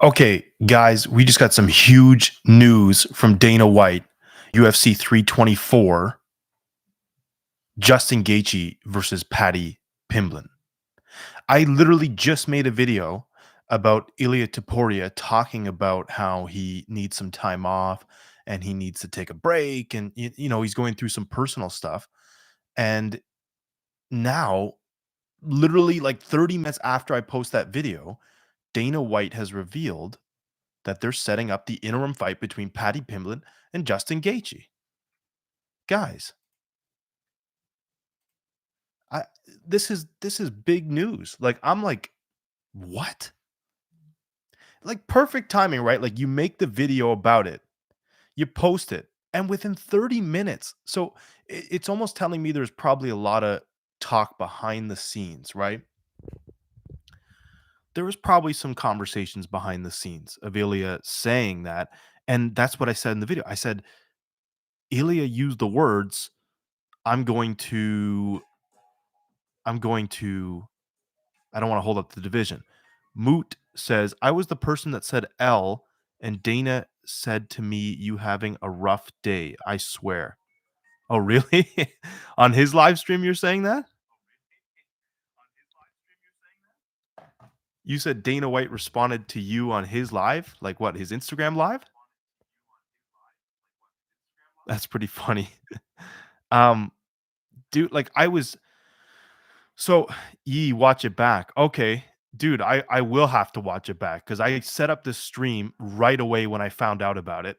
Okay, guys, we just got some huge news from Dana White, UFC 324, Justin Gaethje versus Paddy Pimblett. I literally just made a video about Ilya Taporia talking about how he needs some time off and he needs to take a break and he's going through some personal stuff. And now, literally like 30 minutes after I post that video, Dana White has revealed that they're setting up the interim fight between Paddy Pimblett and Justin Gaethje. Guys, I this is big news. Like I'm like, what? Like perfect timing, right? Like you make the video about it, you post it, and within 30 minutes. So it's almost telling me there's probably a lot of talk behind the scenes, right? There was probably some conversations behind the scenes of Ilya saying that. And that's what I said in the video. I said, Ilya used the words, I'm going to I'm going to I don't want to hold up the division. Moot says, I was the person that said L, and Dana said to me, you having a rough day. I swear. Oh, really? On his live stream, you're saying that? You said Dana White responded to you on his live? Like what, his Instagram live? That's pretty funny. um, dude, like I was so watch it back. Okay. Dude, I will have to watch it back because I set up this stream right away when I found out about it.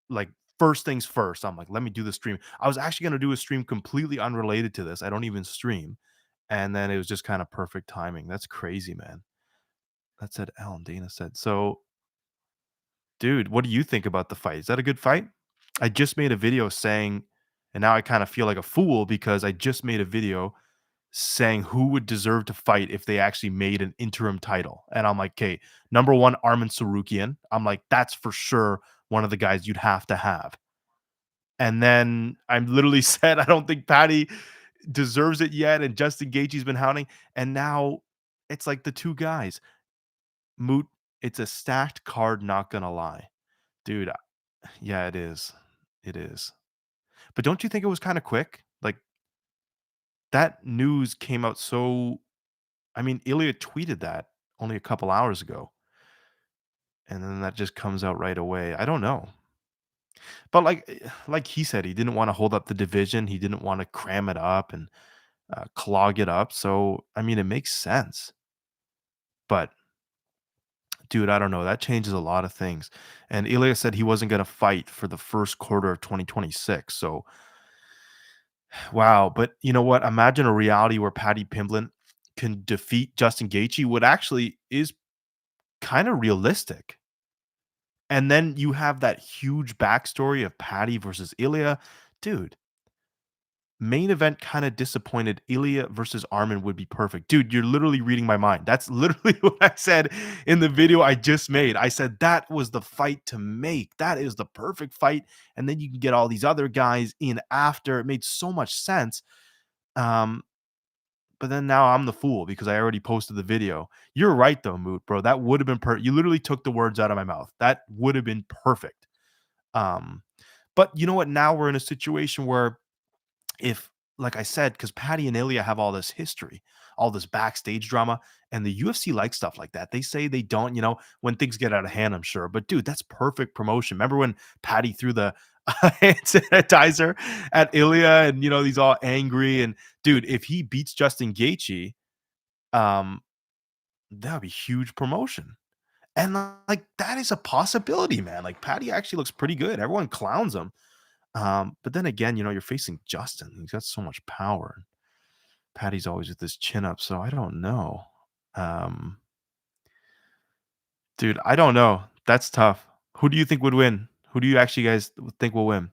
Like first things first. I'm like, let me do the stream. I was actually gonna do a stream completely unrelated to this. I don't even stream. And then it was just kind of perfect timing. That's crazy, man. That said Alan Dana said. So, dude, what do you think about the fight? Is that a good fight? I just made a video saying, and now I kind of feel like a fool because I just made a video saying who would deserve to fight if they actually made an interim title. And I'm like, okay, number one, Armin Sarukian. I'm like, that's for sure one of the guys you'd have to have. And then I'm literally said, I don't think Patty deserves it yet. And Justin Gaethje's been hounding. And now it's like the two guys. Moot, it's a stacked card, not gonna lie. Dude, yeah, it is. It is. But don't you think it was kind of quick? Like that news came out so I mean, Ilya tweeted that only a couple hours ago, and then that just comes out right away. I don't know. But like he said, he didn't wanna hold up the division. He didn't wanna cram it up and, clog it up. So, I mean, it makes sense. But, dude, I don't know. That changes a lot of things. And Ilya said he wasn't gonna fight for the first quarter of 2026. So, wow. But you know what? Imagine a reality where Paddy Pimblett can defeat Justin Gaethje, what actually is kinda realistic. And then you have that huge backstory of Paddy versus Ilya. Dude, main event kind of disappointed. Ilya versus Armin would be perfect. Dude, you're literally reading my mind. That's literally what I said in the video I just made. I said that was the fight to make. That is the perfect fight. And then you can get all these other guys in after. It made so much sense. Um, but then now I'm the fool because I already posted the video. You're right though, Moot, bro. That would have been perfect. You literally took the words out of my mouth. That would have been perfect. Um, but you know what? Now we're in a situation where if, like I said, because Patty and Ilya have all this history, all this backstage drama, and the UFC likes stuff like that. They say they don't, when things get out of hand, I'm sure. But dude, that's perfect promotion. Remember when Patty threw the hand sanitizer at Ilya and he's all angry. And dude, if he beats Justin Gaethje, um, that would be huge promotion. And like that is a possibility, man. Like Patty actually looks pretty good. Everyone clowns him. But then again, you're facing Justin. He's got so much power. Patty's always with his chin up, so I don't know. Um, dude, I don't know. That's tough. Who do you think would win? Who do you actually guys think will win?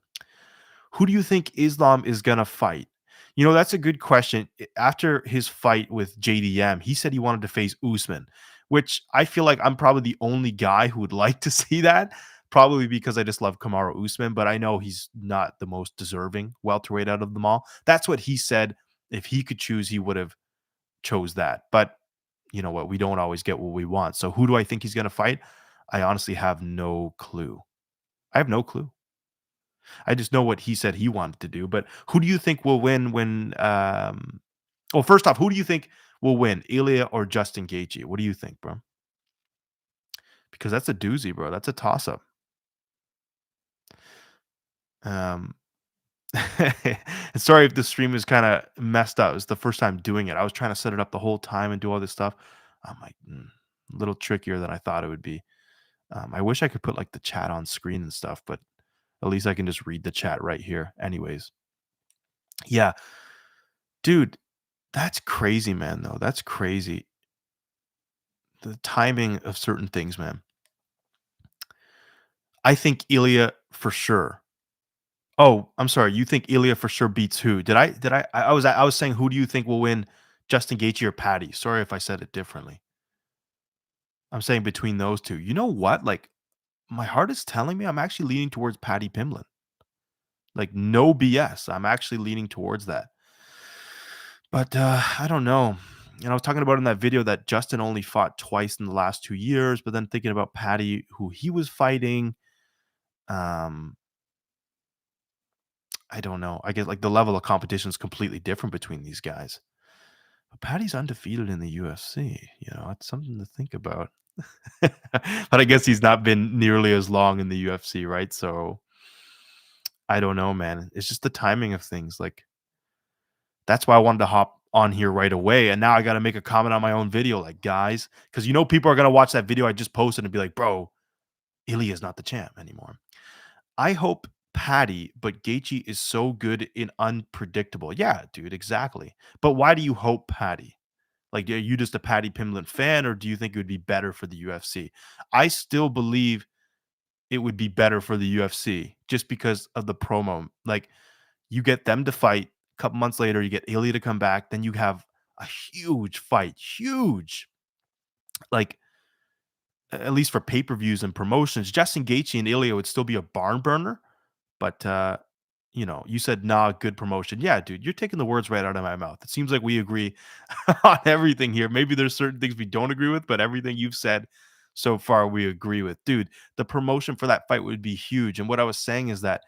Who do you think Islam is gonna fight? That's a good question. After his fight with JDM, he said he wanted to face Usman, which I feel like I'm probably the only guy who would like to see that. Probably because I just love Kamaru Usman, but I know he's not the most deserving welterweight out of them all. That's what he said. If he could choose, he would have chose that. But you know what, we don't always get what we want. So who do I think he's gonna fight? I honestly have no clue. I have no clue. I just know what he said he wanted to do. But who do you think will win when well, first off, who do you think will win? Ilya or Justin Gaethje? What do you think, bro? Because that's a doozy, bro. That's a toss up. Um sorry if the stream is kind of messed up. It's the first time doing it. I was trying to set it up the whole time and do all this stuff. I'm like, a little trickier than I thought it would be. I wish I could put like the chat on screen and stuff, but at least I can just read the chat right here. Anyways, yeah, dude, that's crazy, man. Though that's crazy. The timing of certain things, man. I think Ilya for sure. Oh, I'm sorry. You think Ilya for sure beats who? I was saying who do you think will win, Justin Gaethje or Paddy? Sorry if I said it differently. I'm saying between those two. You know what? Like my heart is telling me I'm actually leaning towards Paddy Pimblett. Like no BS. I'm actually leaning towards that. But I don't know. And I was talking about in that video that Justin only fought twice in the last 2 years, but then thinking about Paddy, who he was fighting, um, I don't know. I guess like the level of competition is completely different between these guys. But Paddy's undefeated in the UFC. You know, it's something to think about. But I guess he's not been nearly as long in the UFC, right? So I don't know, man. It's just the timing of things. Like that's why I wanted to hop on here right away. And now I got to make a comment on my own video, like guys, because you know people are gonna watch that video I just posted and be like, bro, Ilya is not the champ anymore. I hope Paddy, but Gaethje is so good in unpredictable. Yeah, dude, exactly. But why do you hope Paddy? Like, are you just a Paddy Pimblett fan, or do you think it would be better for the UFC? I still believe it would be better for the UFC just because of the promo. Like, you get them to fight. A couple months later, you get Ilya to come back. Then you have a huge fight, huge. Like, at least for pay per views and promotions, Justin Gaethje and Ilya would still be a barn burner. But, you know, you said, "Nah, good promotion." Yeah, dude, you're taking the words right out of my mouth. It seems like we agree on everything here. Maybe there's certain things we don't agree with, but everything you've said so far, we agree with. Dude, the promotion for that fight would be huge. And what I was saying is that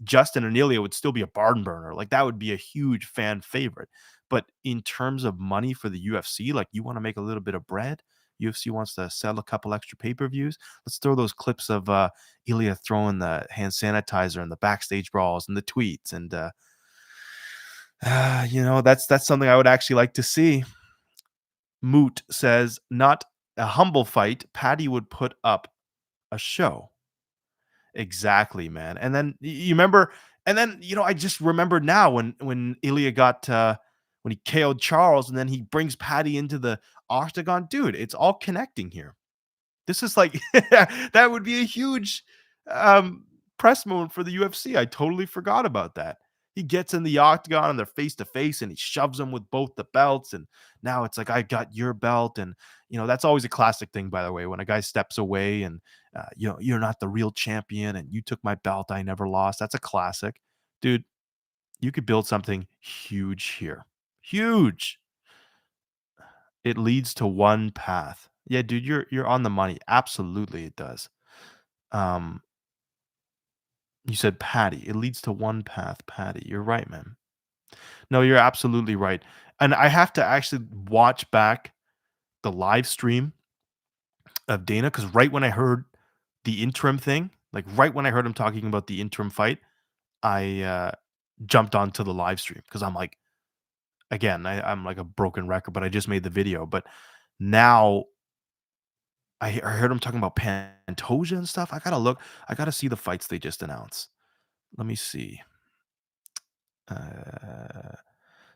Justin and Ilya would still be a barn burner. Like that would be a huge fan favorite. But in terms of money for the UFC, like you want to make a little bit of bread. UFC wants to sell a couple extra pay-per-views. Let's throw those clips of Ilya throwing the hand sanitizer and the backstage brawls and the tweets. And you know, that's something I would actually like to see. Moot says, not a humble fight. Paddy would put up a show. Exactly, man. And then you remember, and then you know, I just remembered now when Ilya got when he KO'd Charles, and then he brings Paddy into the octagon. Dude, it's all connecting here. This is like that would be a huge um, press moment for the UFC. I totally forgot about that. He gets in the octagon and they're face to face and he shoves them with both the belts. And now it's like, I got your belt. And, you know, that's always a classic thing, by the way, when a guy steps away and, you know, you're not the real champion and you took my belt. I never lost. That's a classic. Dude, you could build something huge here. Huge. It leads to one path. Yeah, dude, you're on the money. Absolutely, it does. Um, you said Patty. It leads to one path, Patty. You're right, man. No, you're absolutely right. And I have to actually watch back the live stream of Dana because right when I heard the interim thing, like right when I heard him talking about the interim fight, I jumped onto the live stream because I'm like, again, I'm like a broken record, but I just made the video. But now I heard him talking about Pantoja and stuff. I gotta look. I gotta see the fights they just announced. Let me see. Uh,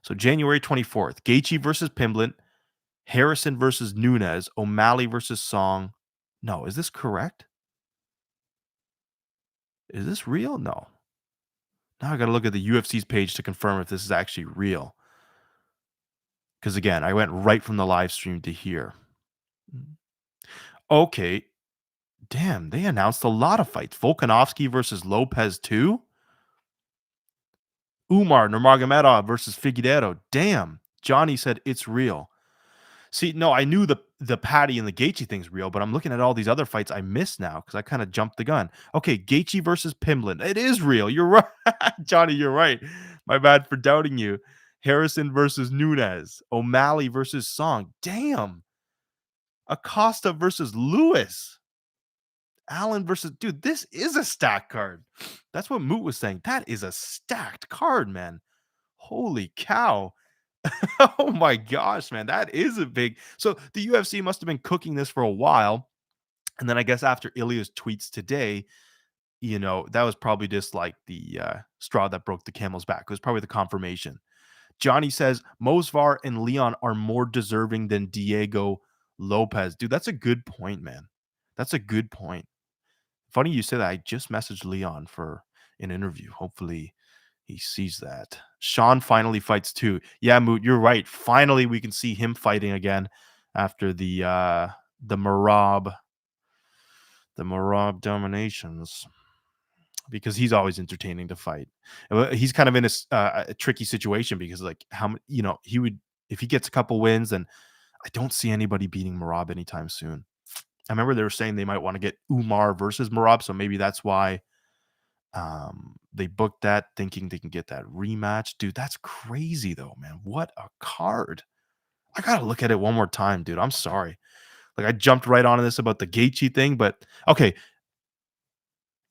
so January 24th, Gaethje versus Pimblett, Harrison versus Nunez, O'Malley versus Song. No, is this correct? Is this real? No. Now I gotta look at the UFC's page to confirm if this is actually real. Because again, I went right from the live stream to here. Okay. Damn, they announced a lot of fights. Volkanovski versus Lopez too. Umar Nurmagomedov versus Figueiredo. Damn. Johnny said it's real. See, no, I knew the Paddy and the Gaethje thing's real, but I'm looking at all these other fights I missed now because I kind of jumped the gun. Okay, Gaethje versus Pimblett. It is real. You're right, Johnny. You're right. My bad for doubting you. Harrison versus Nunez. O'Malley versus Song. Damn. Acosta versus Lewis. Allen versus dude. This is a stacked card. That's what Moot was saying. That is a stacked card, man. Holy cow. Oh my gosh, man, that is a big so the UFC must have been cooking this for a while, and then I guess after Ilya's tweets today, that was probably just like the, straw that broke the camel's back. It was probably the confirmation. Johnny says, "Mosvar and Leon are more deserving than Diego Lopez." Dude, that's a good point, man. That's a good point. Funny you say that. I just messaged Leon for an interview. Hopefully he sees that. Sean finally fights too. Yeah, Moot, you're right. Finally, we can see him fighting again after the Marab dominations because he's always entertaining to fight. He's kind of in a tricky situation because like he would if he gets a couple wins, then I don't see anybody beating Marab anytime soon. I remember they were saying they might want to get Umar versus Marab, so maybe that's why they booked that thinking they can get that rematch. Dude, that's crazy though, man. What a card. I gotta look at it one more time, dude. I'm sorry. Like I jumped right onto this about the Gaethje thing, but okay.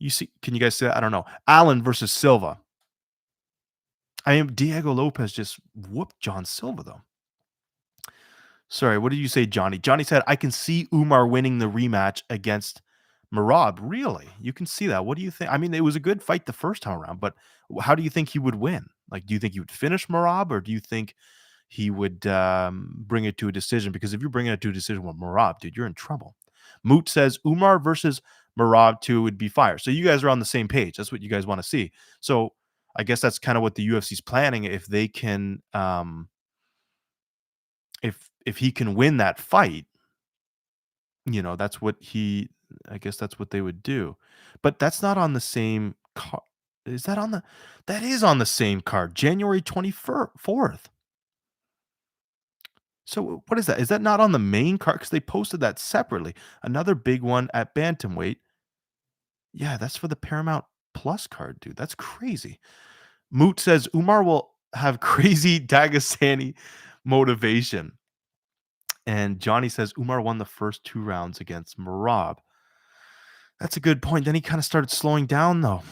You see, can you guys see that? I don't know. Allen versus Silva. I mean, Diego Lopez just whooped John Silva though. Sorry, what did you say, Johnny? Johnny said, I can see Umar winning the rematch against Marab. Really? You can see that. What do you think? I mean, it was a good fight the first time around, but how do you think he would win? Like, do you think he would finish Marab or do you think he would bring it to a decision? Because if you're bringing it to a decision with Marab, dude, you're in trouble. Moot says Umar versus Marab 2 would be fire. So you guys are on the same page. That's what you guys want to see. So I guess that's kind of what the UFC's planning. If they can, if he can win that fight, that's what I guess that's what they would do. But that's not on the same card. Is that on the that is on the same card, January 24th. So what is that? Is that not on the main card? Because they posted that separately. Another big one at bantamweight. Yeah, that's for the Paramount Plus card, dude. That's crazy. Moot says Umar will have crazy Dagestani motivation. And Johnny says Umar won the first 2 rounds against Marab. That's a good point. Then he kind of started slowing down though.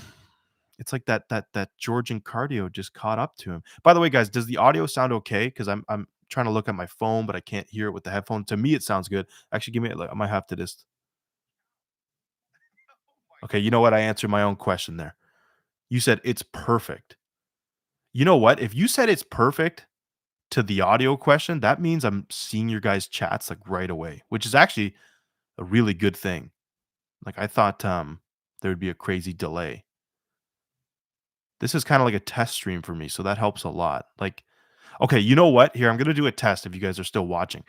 It's like that Georgian cardio just caught up to him. By the way, guys, does the audio sound okay? Because I'm trying to look at my phone, but I can't hear it with the headphone. To me, it sounds good. Actually, give me I might have to just okay. You know what? I answered my own question there. You said it's perfect. You know what? If you said it's perfect to the audio question, that means I'm seeing your guys' chats like right away, which is actually a really good thing. Like I thought there would be a crazy delay. This is kind of like a test stream for me, so that helps a lot. Like, okay, you know what? Here, I'm gonna do a test if you guys are still watching.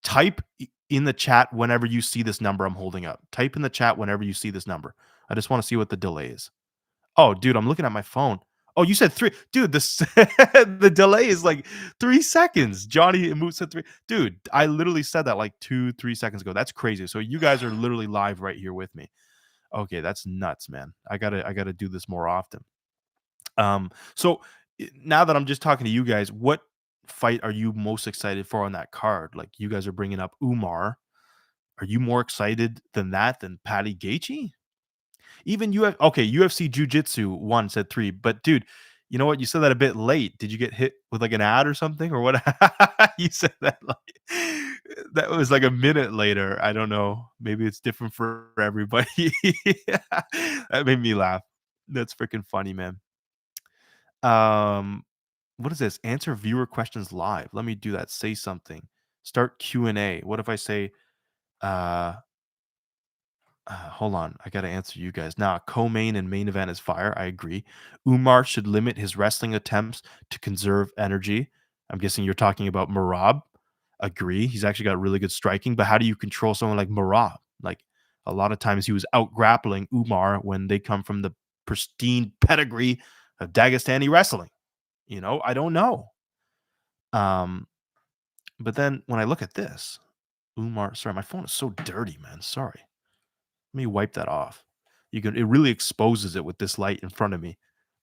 Type in the chat whenever you see this number I'm holding up. Type in the chat whenever you see this number. I just want to see what the delay is. Oh, dude, I'm looking at my phone. Oh, you said 3. Dude, the delay is like 3 seconds. Johnny and Moot said 3. Dude, I literally said that like 2, 3 seconds ago. That's crazy. So you guys are literally live right here with me. Okay, that's nuts, man. I gotta do this more often. So now that I'm just talking to you guys, what fight are you most excited for on that card? Like you guys are bringing up Umar. Are you more excited than that than Paddy Gaethje? Even UFC Jiu Jitsu 1 said 3, but dude, you know what? You said that a bit late. Did you get hit with like an ad or something or what? You said that like that was like a minute later. I don't know. Maybe it's different for everybody. That made me laugh. That's freaking funny, man. Um, what is this? Answer viewer questions live. Let me do that. Say something. Start Q&A. What if I say, uh, hold on, I gotta answer you guys. Now, co-main and main event is fire. I agree. Umar should limit his wrestling attempts to conserve energy. I'm guessing you're talking about Marab. Agree. He's actually got really good striking, but how do you control someone like Marab? Like a lot of times he was out grappling Umar when they come from the pristine pedigree of Dagestani wrestling. I don't know. Um, But then when I look at this, Umar, sorry, my phone is so dirty, man. Sorry. Let me wipe that off. You can, it really exposes it with this light in front of me.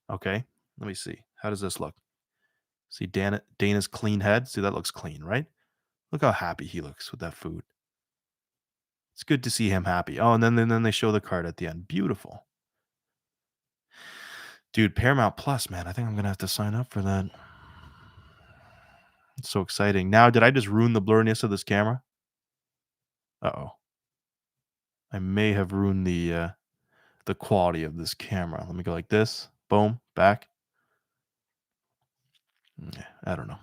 Okay. Let me see. How does this look? See Dana's clean head? See, that looks clean, right? Look how happy he looks with that food. It's good to see him happy. Oh, and then they show the card at the end. Beautiful. Dude, Paramount Plus, man. I think I'm gonna have to sign up for that. It's so exciting. Now, did I just ruin the blurriness of this camera? Uh-oh. I may have ruined the quality of this camera. Let me go like this. Boom, back. Yeah, I don't know.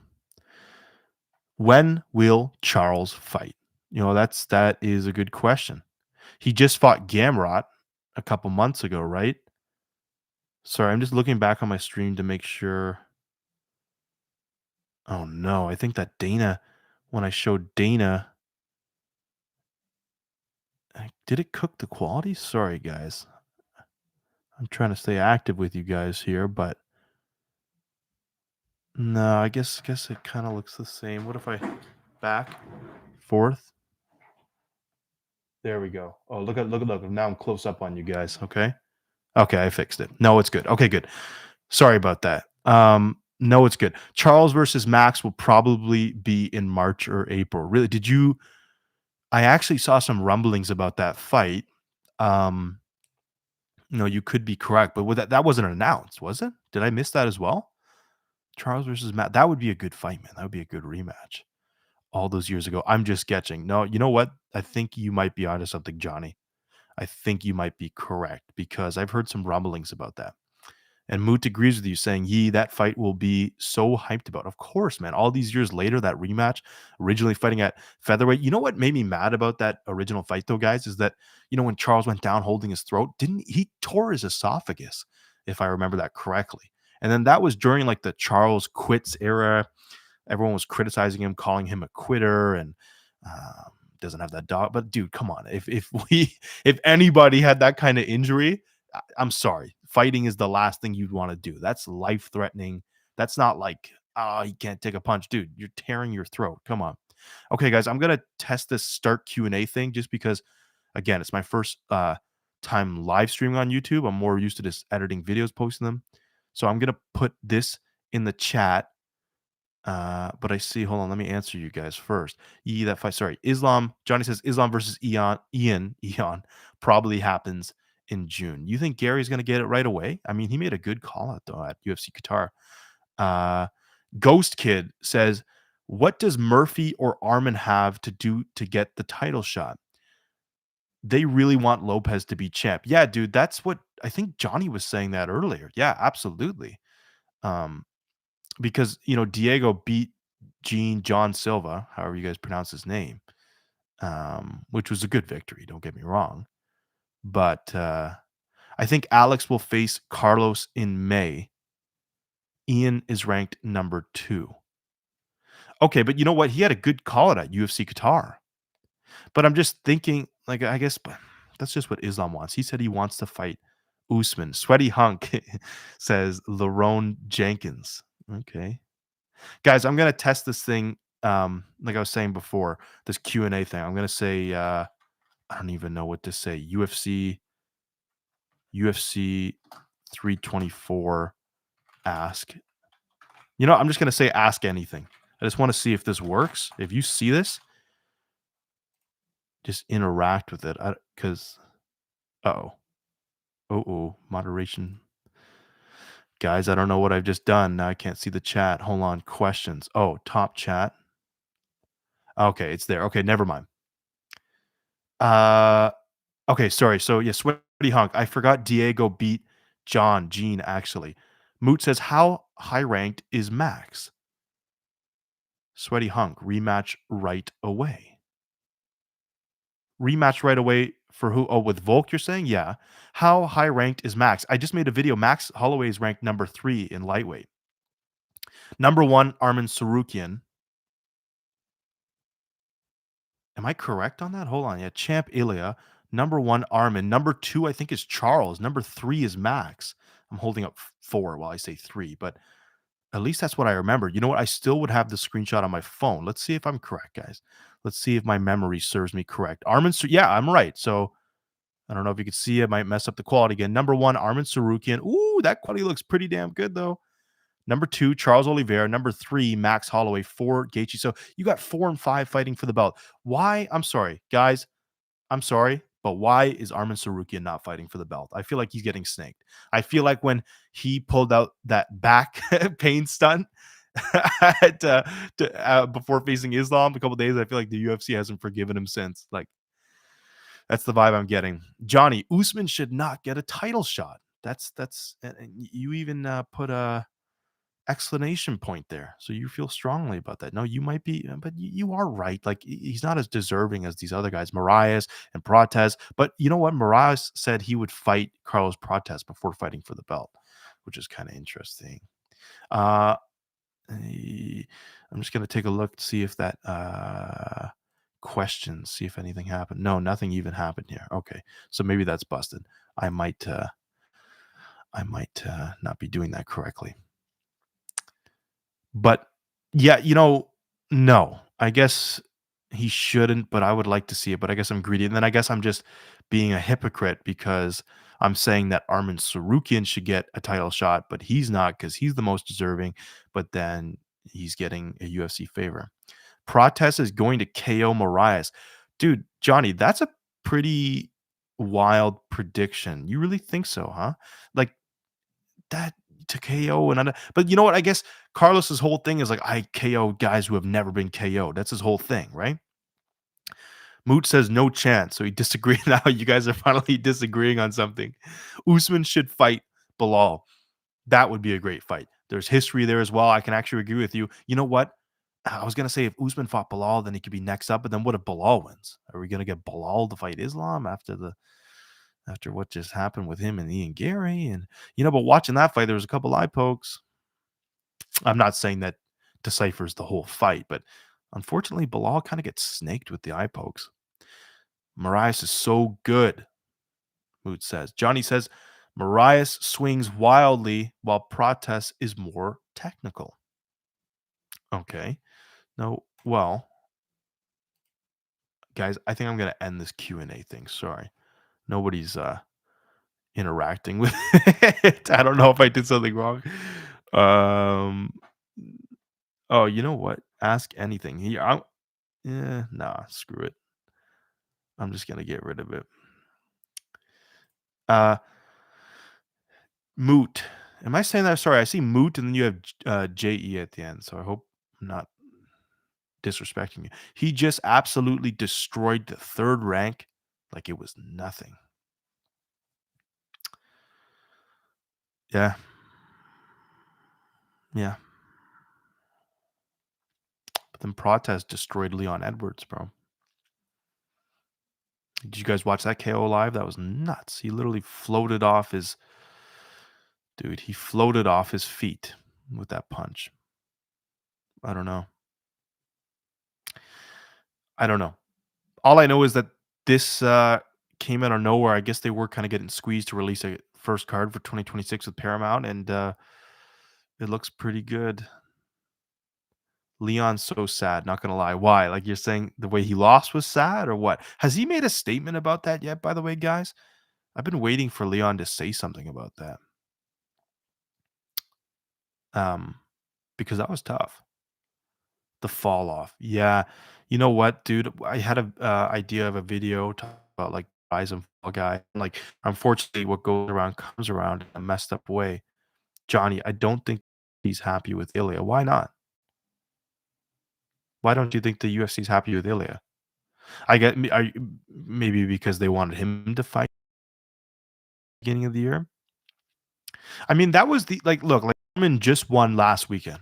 When will Charles fight? That is a good question. He just fought Gamrot a couple months ago, right? Sorry, I'm just looking back on my stream to make sure. Oh no, I think that Dana, when I showed Dana, did it cook the quality? Sorry, guys. I'm trying to stay active with you guys here, but no, I guess it kind of looks the same. What if I back, forth? There we go. Oh, look. Now I'm close up on you guys. Okay. Okay, I fixed it. No, it's good. Okay, good. Sorry about that. No, it's good. Charles versus Max will probably be in March or April. Really? Did you? I actually saw some rumblings about that fight. Um, no, you could be correct, but that wasn't announced, was it? Did I miss that as well? Charles versus Matt. That would be a good fight, man. That would be a good rematch. All those years ago. I'm just sketching. No, you know what? I think you might be onto something, Johnny. I think you might be correct because I've heard some rumblings about that. And Moot agrees with you, saying, Yee, that fight will be so hyped about. Of course, man. All these years later, that rematch, originally fighting at featherweight. You know what made me mad about that original fight, though, guys, is that, when Charles went down holding his throat, didn't he tore his esophagus, if I remember that correctly. And then that was during like the Charles quits era. Everyone was criticizing him, calling him a quitter, and doesn't have that dog. But dude, come on. If anybody had that kind of injury, I'm sorry. Fighting is the last thing you'd want to do. That's life threatening. That's not like, you can't take a punch, dude. You're tearing your throat. Come on. Okay, guys, I'm gonna test this start Q&A thing just because, again, it's my first time live streaming on YouTube. I'm more used to just editing videos, posting them. So I'm gonna put this in the chat. But I see. Hold on, let me answer you guys first. That fight. Sorry, Islam. Johnny says Islam versus Ian probably happens in June. You think Gary's going to get it right away? I mean, he made a good call out though at UFC Qatar. Uh, Ghost Kid says, "What does Murphy or Armin have to do to get the title shot? They really want Lopez to be champ." Yeah, dude, that's what I think. Johnny was saying that earlier. Yeah, absolutely. Um, because Diego beat John Silva, however you guys pronounce his name, which was a good victory. Don't get me wrong, but I think Alex will face Carlos in May. Ian is ranked number 2. Okay, but you know what? He had a good call it at UFC Qatar. But I'm just thinking, like, I guess that's just what Islam wants. He said he wants to fight Usman. Sweaty Hunk says Lerone Jenkins. Okay. Guys, I'm gonna test this thing. Like I was saying before, this Q&A thing. I'm gonna say I don't even know what to say. UFC 324 ask. I'm just gonna say ask anything. I just want to see if this works. If you see this, just interact with it. Because moderation. Guys, I don't know what I've just done. Now I can't see the chat. Hold on. Questions. Oh, top chat. Okay, it's there. Okay, never mind. Okay, sorry. So yeah, Sweaty Hunk. I forgot Diego beat Gene, actually. Moot says, how high ranked is Max? Sweaty Hunk, rematch right away. Rematch right away for who? Oh, with Volk, you're saying? Yeah. How high ranked is Max? I just made a video. Max Holloway is ranked number 3 in lightweight. Number 1, Armin Sarukian. Am I correct on that? Hold on. Yeah, Champ Ilya. Number 1, Armin. Number 2, I think, is Charles. Number 3 is Max. I'm holding up 4 while I say 3, but At least that's what I remember. You know what? I still would have the screenshot on my phone. Let's see if I'm correct, guys. Let's see if my memory serves me correct. Yeah, I'm right. So I don't know if you can see it. Might mess up the quality again. Number one, Armin Sarukian. Ooh, that quality looks pretty damn good though. Number two, Charles Oliveira. Number three, Max Holloway. Four, Gaethje. So you got 4 and 5 fighting for the belt. Why? I'm sorry, guys. I'm sorry, but why is Armin Sarukian not fighting for the belt? I feel like he's getting snaked. I feel like when he pulled out that back pain stunt before facing Islam a couple days, I feel like the UFC hasn't forgiven him since. Like that's the vibe I'm getting. Johnny Usman should not get a title shot. And you even put a explanation point there. So you feel strongly about that. No, you might be, but you are right. Like he's not as deserving as these other guys, Marias and Protez. But you know what? Marias said he would fight Carlos Protez before fighting for the belt, which is kind of interesting. Uh, I'm just gonna take a look to see if that questions, see if anything happened. No, nothing even happened here. Okay, so maybe that's busted. I might, not be doing that correctly. But yeah, no, I guess he shouldn't, but I would like to see it. But I guess I'm greedy. And then I guess I'm just being a hypocrite because I'm saying that Armin Sarukian should get a title shot, but he's not because he's the most deserving. But then he's getting a UFC favor. Protest is going to KO Marias. Dude, Johnny, that's a pretty wild prediction. You really think so, huh? Like, that to KO and but you know what? I guess Carlos's whole thing is like I KO guys who have never been KO'd. That's his whole thing, right? Moot says no chance, so he disagreed. Now you guys are finally disagreeing on something. Usman should fight Bilal. That would be a great fight. There's history there as well. I can actually agree with you. You know what? I was gonna say if Usman fought Bilal, then he could be next up. But then what if Bilal wins? Are we gonna get Bilal to fight Islam after what just happened with him and Ian Gary? And but watching that fight, there was a couple eye pokes. I'm not saying that deciphers the whole fight, but unfortunately, Bilal kind of gets snaked with the eye pokes. Marias is so good, Moot says. Johnny says Marias swings wildly while Protest is more technical. Okay. No, well, guys, I think I'm going to end this Q&A thing. Sorry. Nobody's interacting with it. I don't know if I did something wrong. Um Oh, you know what? Ask anything. Nah, screw it. I'm just gonna get rid of it. Uh, Moot. Am I saying that? Sorry, I see Moot, and then you have JE at the end. So I hope I'm not disrespecting you. He just absolutely destroyed the third rank like it was nothing. Yeah. Yeah. But then Protest destroyed Leon Edwards, bro. Did you guys watch that KO live? That was nuts. He literally floated off his dude. He floated off his feet with that punch. I don't know. I don't know. All I know is that this came out of nowhere. I guess they were kind of getting squeezed to release a first card for 2026 with Paramount, and it looks pretty good. Leon's so sad, not gonna lie. Why? Like you're saying the way he lost was sad or what? Has he made a statement about that yet, by the way, guys? I've been waiting for Leon to say something about that. Um, because that was tough. The fall off. Yeah. You know what, dude? I had a idea of a video talking about like rise and fall guy. Like, unfortunately, what goes around comes around in a messed up way. Johnny, I don't think he's happy with Ilya. Why not? Why don't you think the UFC is happy with Ilya? I get maybe because they wanted him to fight beginning of the year. I mean, that was the look, like Norman just won last weekend.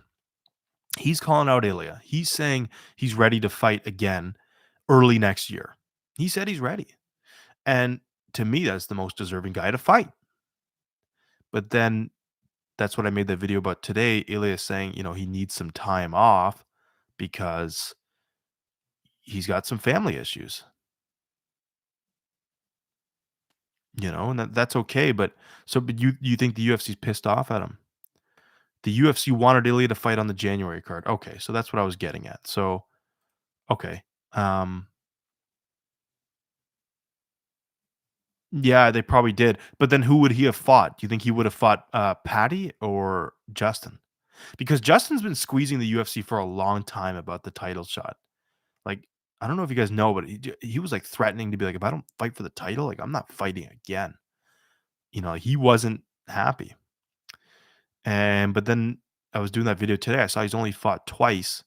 He's calling out Ilya. He's saying he's ready to fight again early next year. He said he's ready. And to me, that's the most deserving guy to fight. But then that's what I made that video about today. Ilya is saying, he needs some time off because he's got some family issues. And that's okay. But you think the UFC's pissed off at him? The UFC wanted Ilya to fight on the January card. Okay, so that's what I was getting at. So, okay. Um, yeah, they probably did. But then who would he have fought? Do you think he would have fought Paddy or Justin? Because Justin's been squeezing the UFC for a long time about the title shot. Like, I don't know if you guys know, but he was like threatening to be like, if I don't fight for the title, like I'm not fighting again. He wasn't happy. And but then I was doing that video today. I saw he's only fought twice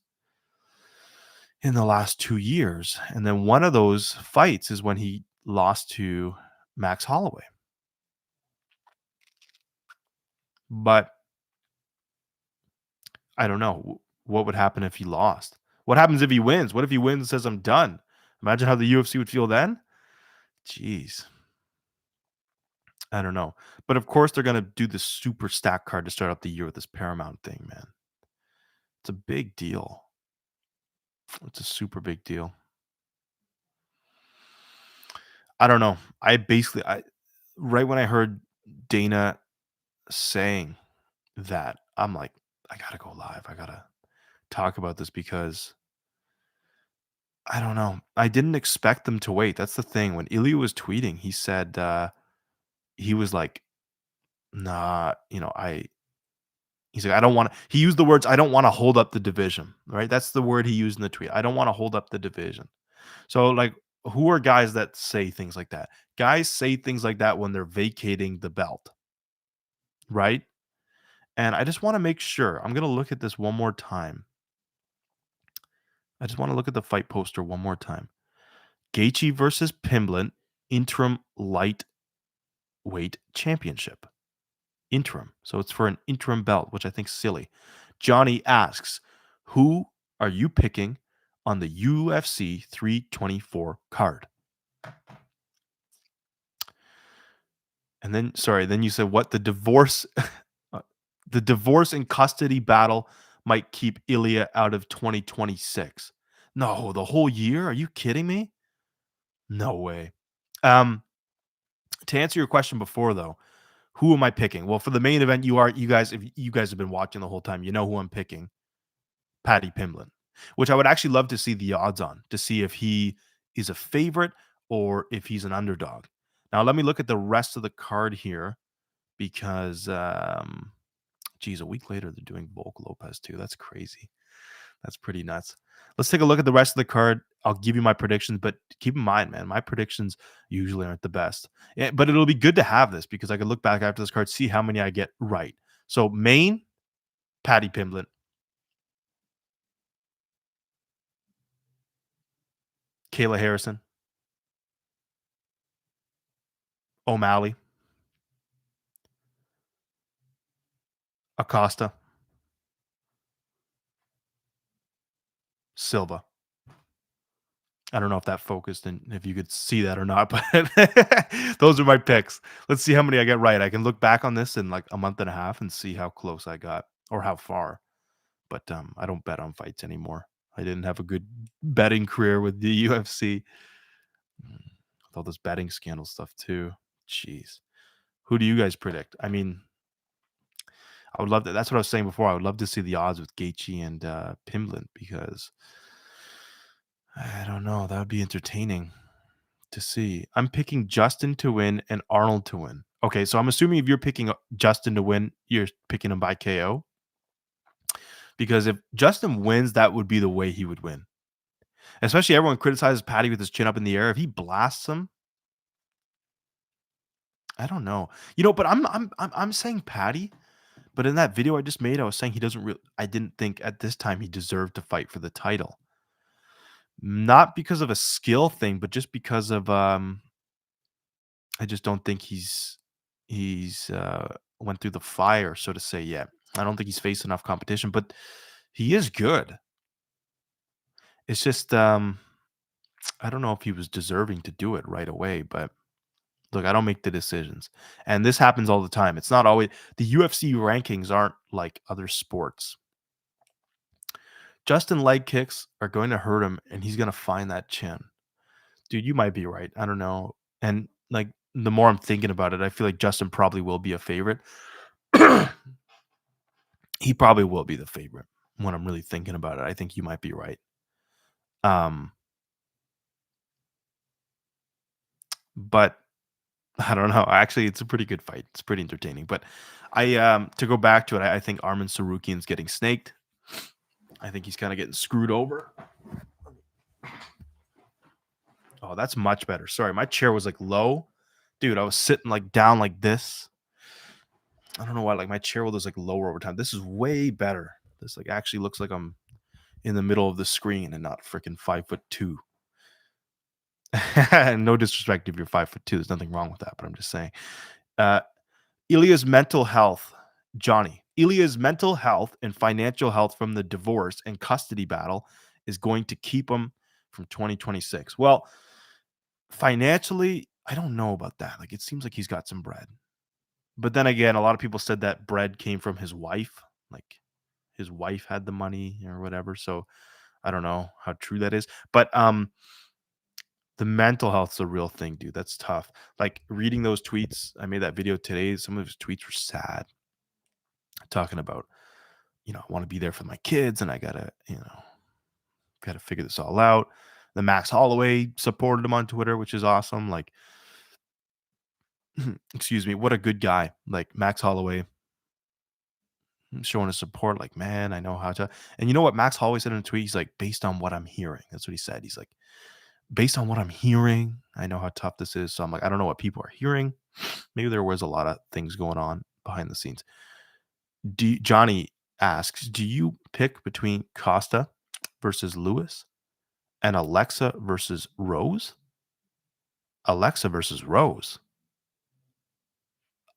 in the last 2 years. And then one of those fights is when he lost to Max Holloway. But I don't know what would happen if he lost. What happens if he wins? What if he wins and says, I'm done? Imagine how the UFC would feel then. Jeez. I don't know. But of course, they're going to do this super stack card to start out the year with this Paramount thing, man. It's a big deal. It's a super big deal. I don't know. Right when I heard Dana saying that, I'm like, I gotta go live. I gotta talk about this because I don't know. I didn't expect them to wait. That's the thing. When Ilya was tweeting, he said he was like, nah, he's like, I don't want to, he used the words, I don't want to hold up the division, right? That's the word he used in the tweet. I don't want to hold up the division. So, like, who are guys that say things like that? Guys say things like that when they're vacating the belt, right? And I just want to make sure. I'm going to look at this one more time. I just want to look at the fight poster one more time. Gaethje versus Pimblett, interim lightweight championship. Interim. So it's for an interim belt, which I think is silly. Johnny asks, who are you picking on the UFC 324 card? And then, sorry, then you said what? The divorce and custody battle might keep Ilya out of 2026. No, the whole year? Are you kidding me? No way. Um, to answer your question before though, who am I picking? Well, for the main event, you guys, if you guys have been watching the whole time, you know who I'm picking. Paddy Pimblett, which I would actually love to see the odds on to see if he is a favorite or if he's an underdog. Now, let me look at the rest of the card here because, geez, a week later they're doing Volk Lopez too. That's crazy. That's pretty nuts. Let's take a look at the rest of the card. I'll give you my predictions, but keep in mind, man, my predictions usually aren't the best. But it'll be good to have this because I can look back after this card, see how many I get right. So, main, Paddy Pimblett. Kayla Harrison, O'Malley, Acosta, Silva. I don't know if that focused and if you could see that or not, but those are my picks. Let's see how many I get right. I can look back on this in like a month and a half and see how close I got or how far. But I don't bet on fights anymore. I didn't have a good betting career with the UFC. With all this betting scandal stuff too. Jeez. Who do you guys predict? I mean, I would love that. That's what I was saying before. I would love to see the odds with Gaethje and Pimblett because I don't know. That would be entertaining to see. I'm picking Justin to win and Arnold to win. Okay, so I'm assuming if you're picking Justin to win, you're picking him by KO. Because if Justin wins, that would be the way he would win. Especially everyone criticizes Paddy with his chin up in the air. If he blasts him, I don't know. But I'm saying Paddy. But in that video I just made, I was saying he doesn't really. I didn't think at this time he deserved to fight for the title. Not because of a skill thing, but just because of I just don't think he's went through the fire, so to say, yet. I don't think he's faced enough competition, but he is good. It's just I don't know if he was deserving to do it right away, but look, I don't make the decisions. And this happens all the time. It's not always the UFC rankings aren't like other sports. Justin leg kicks are going to hurt him and he's going to find that chin. Dude, you might be right. I don't know. And like the more I'm thinking about it, I feel like Justin probably will be a favorite. He probably will be the favorite when I'm really thinking about it. I think you might be right. Um, but I don't know. Actually, it's a pretty good fight. It's pretty entertaining. But to go back to it, I think Armin Sarukian's getting snaked. I think he's kind of getting screwed over. Oh, that's much better. Sorry, my chair was like low. Dude, I was sitting like down like this. I don't know why. Like my chair was like lower over time. This is way better. This like actually looks like I'm in the middle of the screen and not freaking 5'2". No disrespect if you're 5'2". There's nothing wrong with that, but I'm just saying. Uh, Ilya's mental health, Johnny. Ilya's mental health and financial health from the divorce and custody battle is going to keep him from 2026. Well, financially, I don't know about that. Like, it seems like he's got some bread. But then again, a lot of people said that bread came from his wife. Like, his wife had the money or whatever. So I don't know how true that is. But the mental health's a real thing, dude. That's tough. Like reading those tweets, I made that video today. Some of his tweets were sad, talking about, I want to be there for my kids and I gotta, gotta figure this all out. The Max Holloway supported him on Twitter, which is awesome. Like, excuse me, what a good guy. Like Max Holloway showing his support. Like, man, I know how to. And you know what Max Holloway said in a tweet? He's like, based on what I'm hearing. That's what he said. He's like, based on what I'm hearing, I know how tough this is. So I'm like, I don't know what people are hearing. Maybe there was a lot of things going on behind the scenes. Johnny asks, do you pick between Costa versus Lewis and Alexa versus Rose? Alexa versus Rose.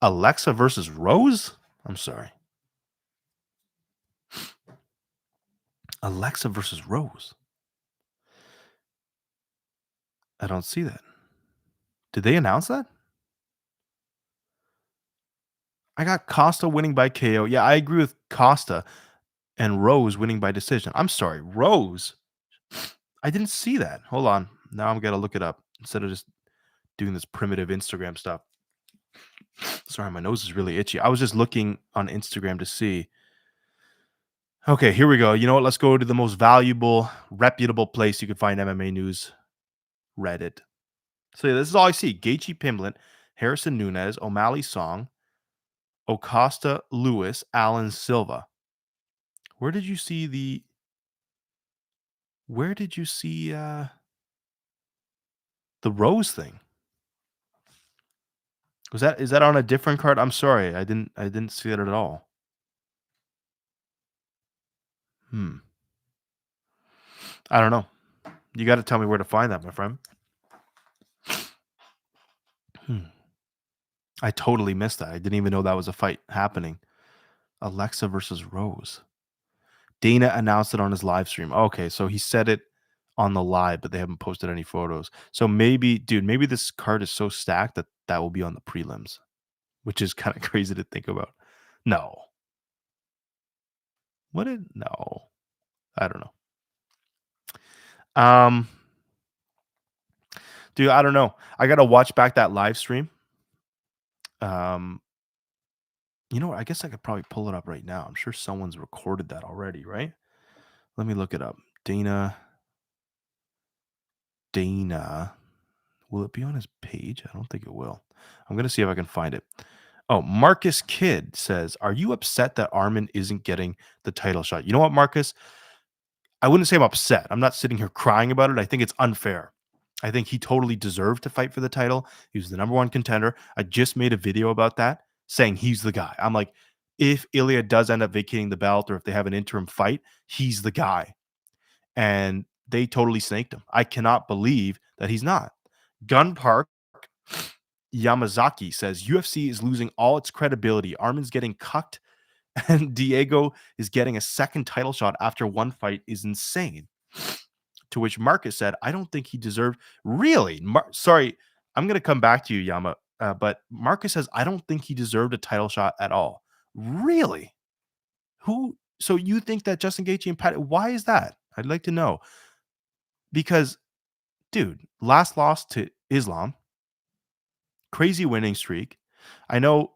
Alexa versus Rose? I'm sorry. Alexa versus Rose. I don't see that. Did they announce that? I got Costa winning by KO. Yeah, I agree with Costa and Rose winning by decision. I'm sorry, Rose. I didn't see that. Hold on. Now I'm gonna look it up instead of just doing this primitive Instagram stuff. Sorry, my nose is really itchy. I was just looking on Instagram to see. Okay, here we go. You know what? Let's go to the most valuable, reputable place you could find MMA news, Reddit. So yeah, this is all I see. Gaethje Pimblett, Harrison Nunez, O'Malley Song, Acosta Lewis, Alan Silva. Where did you see the Rose thing? Is that on a different card? I'm sorry. I didn't see it at all. Hmm. I don't know. You got to tell me where to find that, my friend. Hmm. I totally missed that. I didn't even know that was a fight happening. Alexa versus Rose. Dana announced it on his live stream. Okay, so he said it on the live, but they haven't posted any photos. So maybe, dude, maybe this card is so stacked that that will be on the prelims, which is kind of crazy to think about. No. No. I don't know. Um, dude, I don't know. I got to watch back that live stream. Um, you know what? I guess I could probably pull it up right now. I'm sure someone's recorded that already, right? Let me look it up. Dana. Will it be on his page? I don't think it will. I'm going to see if I can find it. Oh, Marcus Kidd says, are you upset that Armin isn't getting the title shot? You know what, Marcus? I wouldn't say I'm upset. I'm not sitting here crying about it. I think it's unfair. I think he totally deserved to fight for the title. He was the number one contender. I just made a video about that saying he's the guy. I'm like, if Ilya does end up vacating the belt or if they have an interim fight, he's the guy. And they totally snaked him. I cannot believe that he's not. Gun Park Yamazaki says UFC is losing all its credibility. Armin's getting cucked, and Diego is getting a second title shot after one fight is insane. To which Marcus said, I don't think he deserved. Really? Sorry, I'm going to come back to you, Yama. But Marcus says, I don't think he deserved a title shot at all. Really? Who? So you think that Justin Gaethje and Paddy? Why is that? I'd like to know. Because, dude, last loss to Islam, crazy winning streak. I know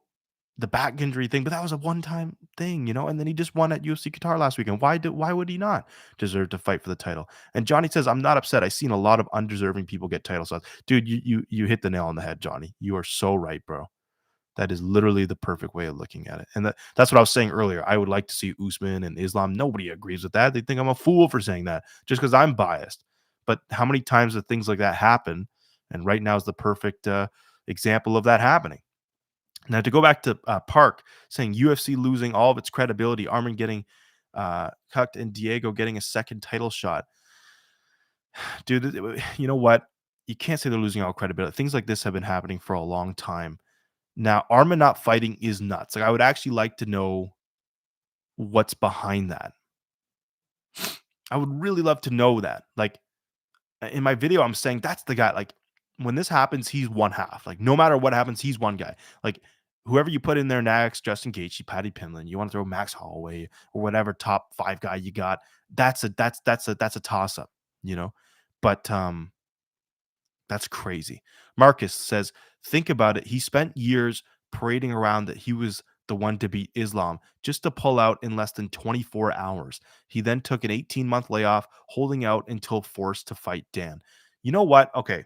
the back injury thing, but that was a one-time thing, and then he just won at UFC Qatar last weekend. Why would he not deserve to fight for the title? And Johnny says, "I'm not upset. I've seen a lot of undeserving people get title shots." Dude, you hit the nail on the head, Johnny. You are so right, bro. That is literally the perfect way of looking at it. And that's what I was saying earlier. I would like to see Usman and Islam. Nobody agrees with that. They think I'm a fool for saying that just because I'm biased. But how many times do things like that happen? And right now is the perfect example of that happening. Now, to go back to Park saying UFC losing all of its credibility, Armin getting cucked, and Diego getting a second title shot. Dude, you know what? You can't say they're losing all credibility. Things like this have been happening for a long time. Now, Armin not fighting is nuts. Like, I would actually like to know what's behind that. I would really love to know that. Like, in my video, I'm saying that's the guy. Like, when this happens, he's one half. Like, no matter what happens, he's one guy. Like, whoever you put in there next, Justin Gaethje, Paddy Pimblett, you want to throw Max Holloway or whatever top 5 guy you got. That's a toss up, you know. But that's crazy. Marcus says, think about it. He spent years parading around that he was the one to beat Islam just to pull out in less than 24 hours. He then took an 18-month layoff, holding out until forced to fight Dan. You know what? Okay.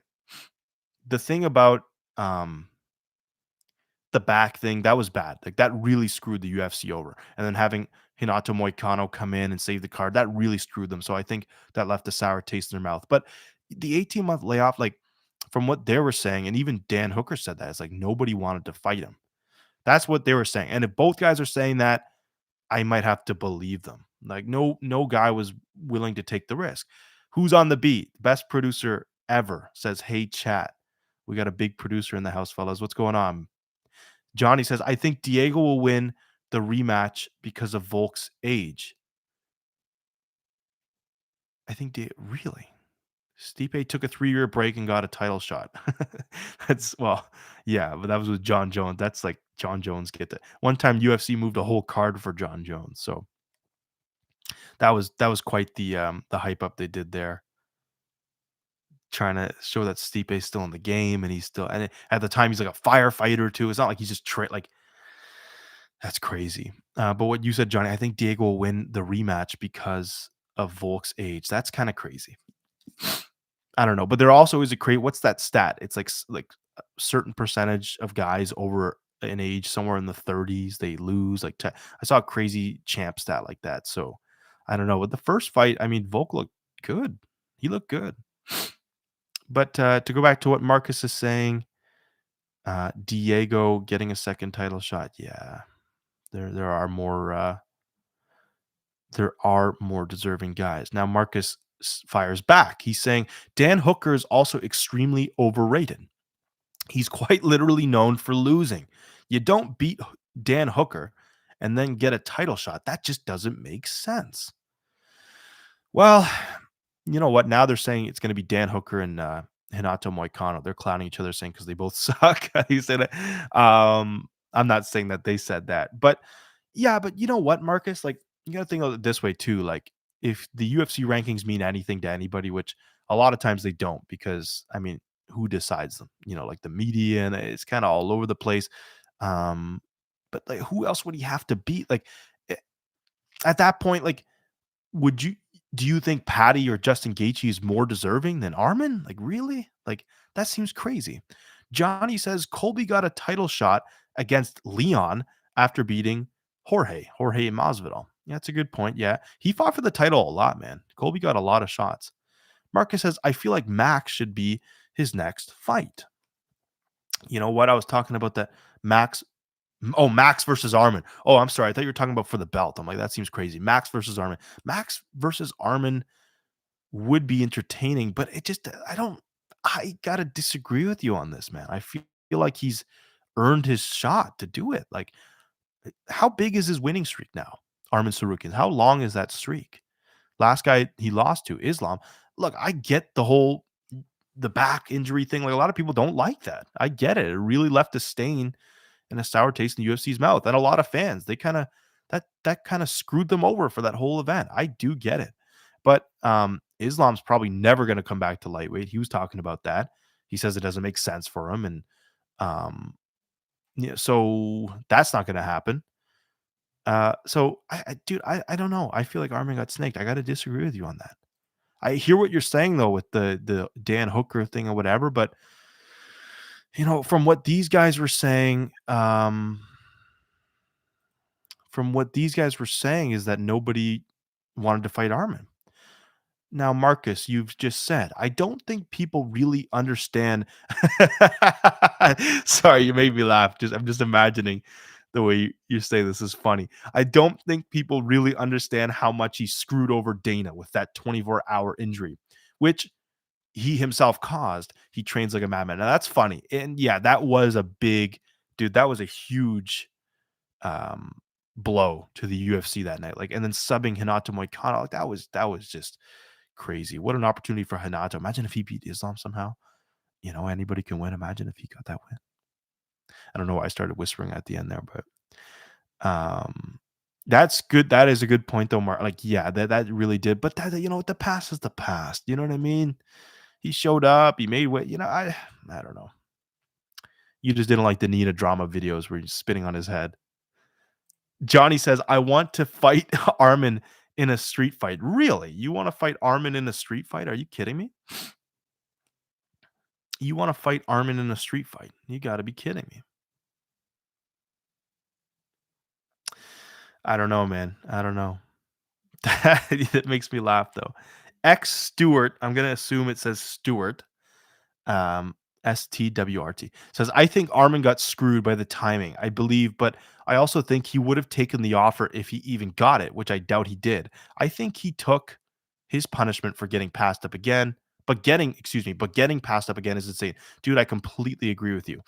The thing about the back thing, that was bad. Like, that really screwed the UFC over. And then having Hinato Moicano come in and save the card, that really screwed them. So I think that left a sour taste in their mouth. But the 18-month layoff, like, from what they were saying, and even Dan Hooker said that, it's like nobody wanted to fight him. That's what they were saying. And if both guys are saying that, I might have to believe them. Like, no guy was willing to take the risk. Who's on the beat? Best producer ever says, "Hey chat. We got a big producer in the house, fellas. What's going on?" Johnny says, "I think Diego will win the rematch because of Volk's age." I think really. Stipe took a 3-year break and got a title shot. Well, yeah, but that was with John Jones. That's like John Jones get that. One time UFC moved a whole card for John Jones. So that was quite the hype up they did there, trying to show that Stipe's still in the game and he's still, and at the time he's like a firefighter too. It's not like he's just like, that's crazy. But what you said, Johnny, I think Diego will win the rematch because of Volk's age. That's kind of crazy. I don't know, but there also is a what's that stat? It's like like a certain percentage of guys over an age somewhere in the 30s they lose. Like, I saw a crazy champ stat like that. So I don't know. With the first fight, I mean, Volk looked good. He looked good. But to go back to what Marcus is saying, Diego getting a second title shot. Yeah, there are more. There are more deserving guys. Now Marcus fires back. He's saying Dan Hooker is also extremely overrated. He's quite literally known for losing. You don't beat Dan Hooker and then get a title shot. That just doesn't make sense. Well, you know what? Now they're saying it's going to be Dan Hooker and Hinato Moicano. They're clowning each other, saying because they both suck. He said it. I'm not saying that they said that, but yeah. But you know what, Marcus? Like, you got to think of it this way too. Like, if the UFC rankings mean anything to anybody, which a lot of times they don't, because I mean, who decides them? Like the media, and it's kind of all over the place. Um, but like, who else would he have to beat? Like, eh, at that point, like, would you do you think Paddy or Justin Gaethje is more deserving than Armin? Like, really? Like, that seems crazy. Johnny says Colby got a title shot against Leon after beating Jorge Masvidal. Yeah, that's a good point. Yeah, he fought for the title a lot, man. Colby got a lot of shots. Marcus says, I feel like Max should be his next fight. You know what? I was talking about that Max. Oh, Max versus Armin. Oh, I'm sorry. I thought you were talking about for the belt. I'm like, that seems crazy. Max versus Armin. Max versus Armin would be entertaining, but I gotta disagree with you on this, man. I feel like he's earned his shot to do it. Like, how big is his winning streak now? Armin Sarukian. How long is that streak? Last guy he lost to, Islam. Look, I get the back injury thing. Like, a lot of people don't like that. I get it. It really left a stain and a sour taste in the UFC's mouth. And a lot of fans, they kind of that kind of screwed them over for that whole event. I do get it. But Islam's probably never going to come back to lightweight. He was talking about that. He says it doesn't make sense for him. And um Yeah, so that's not gonna happen. So dude, I don't know. I feel like Armin got snaked. I gotta disagree with you on that. I hear what you're saying though with the Dan Hooker thing or whatever, but from what these guys were saying, is that nobody wanted to fight Armin. Now, Marcus, you've just said, I don't think people really understand. Sorry, you made me laugh. I'm just imagining the way you say this is funny. I don't think people really understand how much he screwed over Dana with that 24-hour injury, which he himself caused. He trains like a madman. Now that's funny. And yeah, that was a big dude. That was a huge um blow to the UFC that night. Like, and then subbing Hinato Moicano, like that was just crazy. What an opportunity for Hinato. Imagine if he beat Islam somehow. Anybody can win. Imagine if he got that win. I don't know why I started whispering at the end there, but that's good. That is a good point though, Mark. Like, yeah, that really did. But that the past is the past. You know what I mean? He showed up, he made way. I don't know. You just didn't like the Nina drama videos where he's spitting on his head. Johnny says, I want to fight Armin in a street fight. Really? You want to fight Armin in a street fight? Are you kidding me? You want to fight Armin in a street fight? You got to be kidding me. I don't know, man. I don't know. That makes me laugh though. X Stewart, I'm gonna assume it says Stewart. STWRT says, I think Armin got screwed by the timing, I believe, but I also think he would have taken the offer if he even got it, which I doubt he did. I think he took his punishment for getting passed up again, but getting passed up again is insane. Dude, I completely agree with you.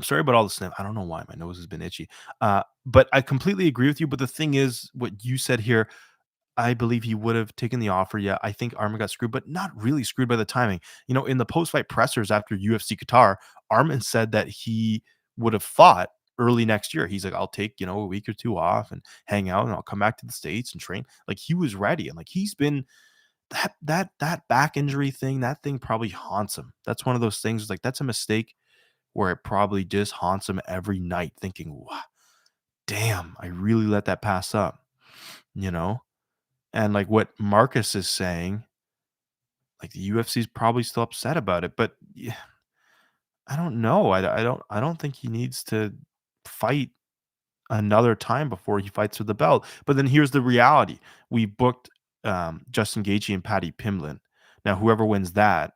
Sorry about all the sniff. I don't know why my nose has been itchy. But I completely agree with you. But the thing is, what you said here, I believe he would have taken the offer. Yeah, I think Armin got screwed, but not really screwed by the timing. In the post-fight pressers after UFC Qatar, Armin said that he would have fought early next year. He's like, I'll take, a week or two off and hang out and I'll come back to the States and train. Like he was ready. And like he's been that back injury thing, that thing probably haunts him. That's one of those things like that's a mistake where it probably just haunts him every night thinking, wow, damn, I really let that pass up, you know? And like what Marcus is saying, like the UFC is probably still upset about it, but yeah, I don't know. I don't think he needs to fight another time before he fights for the belt. But then here's the reality: we booked Justin Gaethje and Paddy Pimblett. Now, whoever wins that,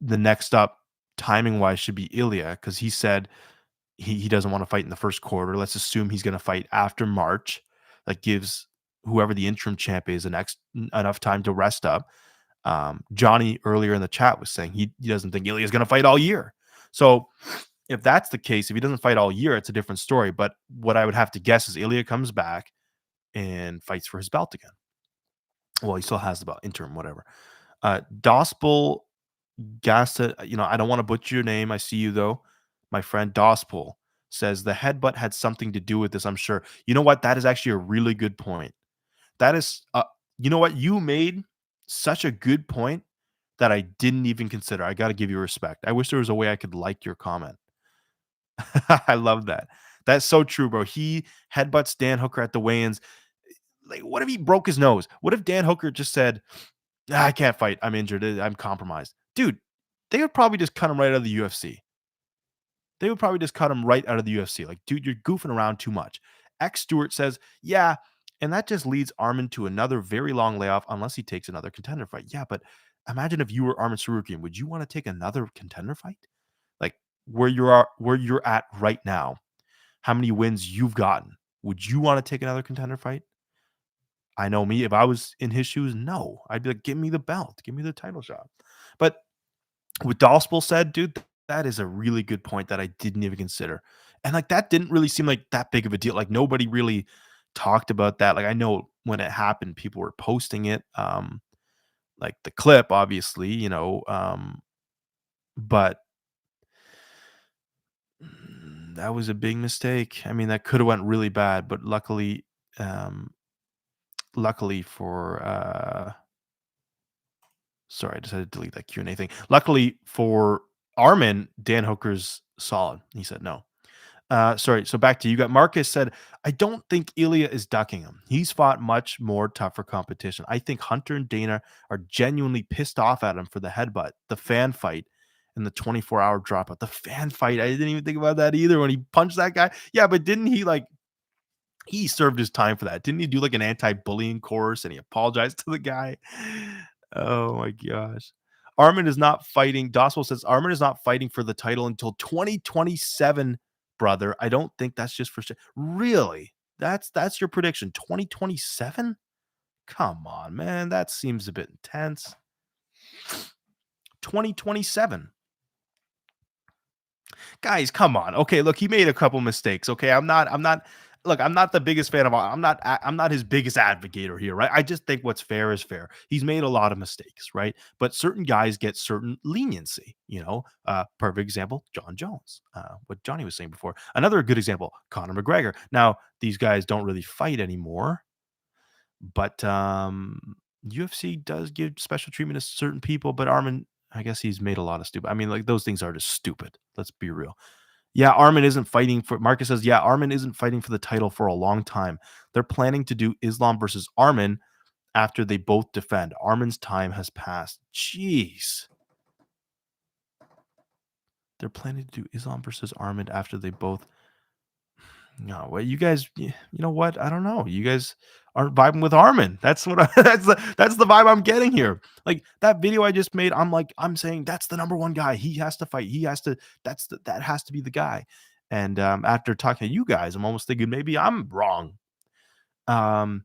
the next up timing wise should be Ilya because he said he doesn't want to fight in the first quarter. Let's assume he's going to fight after March. That gives whoever the interim champ is enough time to rest up. Johnny earlier in the chat was saying he doesn't think Ilya is going to fight all year. So if that's the case, if he doesn't fight all year, it's a different story. But what I would have to guess is Ilya comes back and fights for his belt again. Well, he still has the belt, interim, whatever. Dospel Gasta, I don't want to butcher your name. I see you though. My friend Dospel says the headbutt had something to do with this, I'm sure. You know what? That is actually a really good point. That is, you know what? You made such a good point that I didn't even consider. I got to give you respect. I wish there was a way I could like your comment. I love that. That's so true, bro. He headbutts Dan Hooker at the weigh-ins. Like, what if he broke his nose? What if Dan Hooker just said, I can't fight. I'm injured. I'm compromised. Dude, they would probably just cut him right out of the UFC. They would probably just cut him right out of the UFC. Like, dude, you're goofing around too much. X Stewart says, yeah, and that just leads Armin to another very long layoff unless he takes another contender fight. Yeah, but imagine if you were Armin Sarukian, would you want to take another contender fight? Like where you're at right now, how many wins you've gotten? Would you want to take another contender fight? I know me, if I was in his shoes, no. I'd be like, give me the belt, give me the title shot. But what Dospel said, dude, that is a really good point that I didn't even consider. And like that didn't really seem like that big of a deal. Like nobody really talked about that. Like I know when it happened, people were posting it. Like the clip, obviously, but that was a big mistake. I mean, that could have went really bad, but um, luckily for sorry, I just had to delete that Q&A thing. Luckily for Armin, Dan Hooker's solid. He said no. Sorry. So back to you. Got Marcus said, I don't think Ilya is ducking him. He's fought much more tougher competition. I think Hunter and Dana are genuinely pissed off at him for the headbutt, the fan fight, and the 24-hour dropout. The fan fight. I didn't even think about that either when he punched that guy. Yeah, but didn't he like he served his time for that? Didn't he do like an anti-bullying course and he apologized to the guy? Oh my gosh. Armin is not fighting. Doswell says Armin is not fighting for the title until 2027, brother. I don't think that's just for sure. Really? That's your prediction. 2027? Come on, man. That seems a bit intense. 2027. Guys, come on. Okay, look, he made a couple mistakes. Okay, I'm not look, I'm not the biggest fan of I'm not his biggest advocator here, right? I just think what's fair is fair. He's made a lot of mistakes, right? But certain guys get certain leniency, you know. Perfect example, John Jones. What Johnny was saying before. Another good example, Conor McGregor. Now, these guys don't really fight anymore, but UFC does give special treatment to certain people, but Armin, I guess he's made a lot of stupid. I mean, like those things are just stupid. Let's be real. Yeah, Armin isn't fighting for Marcus says, yeah, Armin isn't fighting for the title for a long time. They're planning to do Islam versus Armin after they both defend. Armin's time has passed. Jeez. They're planning to do Islam versus Armin after they both. No, well, you guys, you know what? I don't know. You guys aren't vibing with Armin. That's what that's the vibe I'm getting here. Like that video I just made, I'm saying that's the number one guy. He has to fight. He has to. That has to be the guy. And after talking to you guys, I'm almost thinking maybe I'm wrong. Um,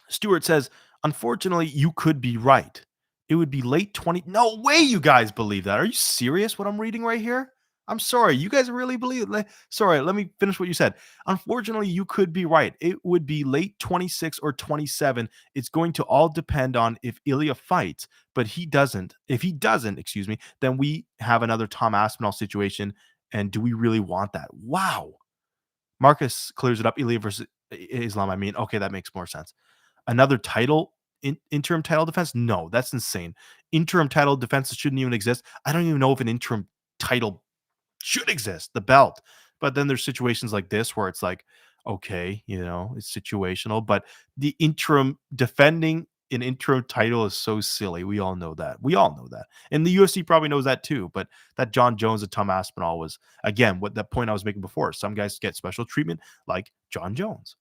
Stewart says, unfortunately, you could be right. It would be late 20. No way you guys believe that. Are you serious what I'm reading right here? I'm sorry. You guys really believe it? Sorry, let me finish what you said. Unfortunately, you could be right. It would be late 26 or 27. It's going to all depend on if Ilya fights, but he doesn't. If he doesn't, excuse me, then we have another Tom Aspinall situation. And do we really want that? Wow. Marcus clears it up. Ilya versus Islam. I mean, okay, that makes more sense. Another title, interim title defense? No, that's insane. Interim title defenses shouldn't even exist. I don't even know if an interim title should exist, the belt. But then there's situations like this where it's like, okay, you know, it's situational. But the interim defending an interim title is so silly. We all know that. We all know that. And the UFC probably knows that too. But that John Jones and Tom Aspinall was, again, what that point I was making before. Some guys get special treatment like John Jones.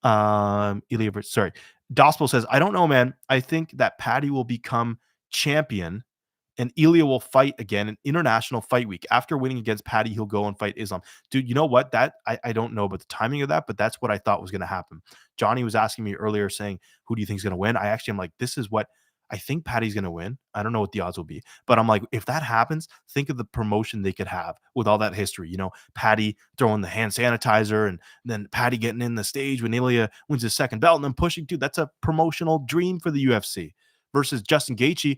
Sorry. Gospel says, I don't know, man. I think that Paddy will become champion and Ilya will fight again in International Fight Week. After winning against Paddy, he'll go and fight Islam. Dude, you know what? That I don't know about the timing of that, but that's what I thought was going to happen. Johnny was asking me earlier saying, who do you think is going to win? I'm like, this is what I think Paddy's going to win. I don't know what the odds will be, but I'm like, if that happens, think of the promotion they could have with all that history. You know, Paddy throwing the hand sanitizer and then Paddy getting in the stage when Ilya wins his second belt and then pushing. Dude, that's a promotional dream for the UFC versus Justin Gaethje.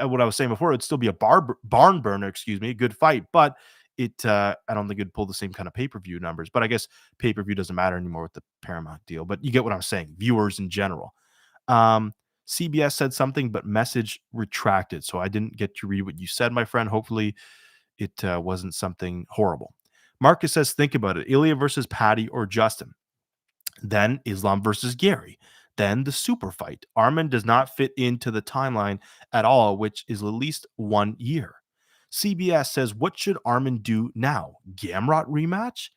What I was saying before, it'd still be a barn burner, excuse me, a good fight, but I don't think it'd pull the same kind of pay-per-view numbers. But I guess pay-per-view doesn't matter anymore with the Paramount deal. But you get what I'm saying, viewers in general. CBS said something, but message retracted. So I didn't get to read what you said, my friend. Hopefully it wasn't something horrible. Marcus says, think about it. Ilya versus Paddy or Justin. Then Islam versus Gary. Then the super fight. Armin does not fit into the timeline at all, which is at least 1 year. CBS says, what should Armin do now? Gamrot rematch?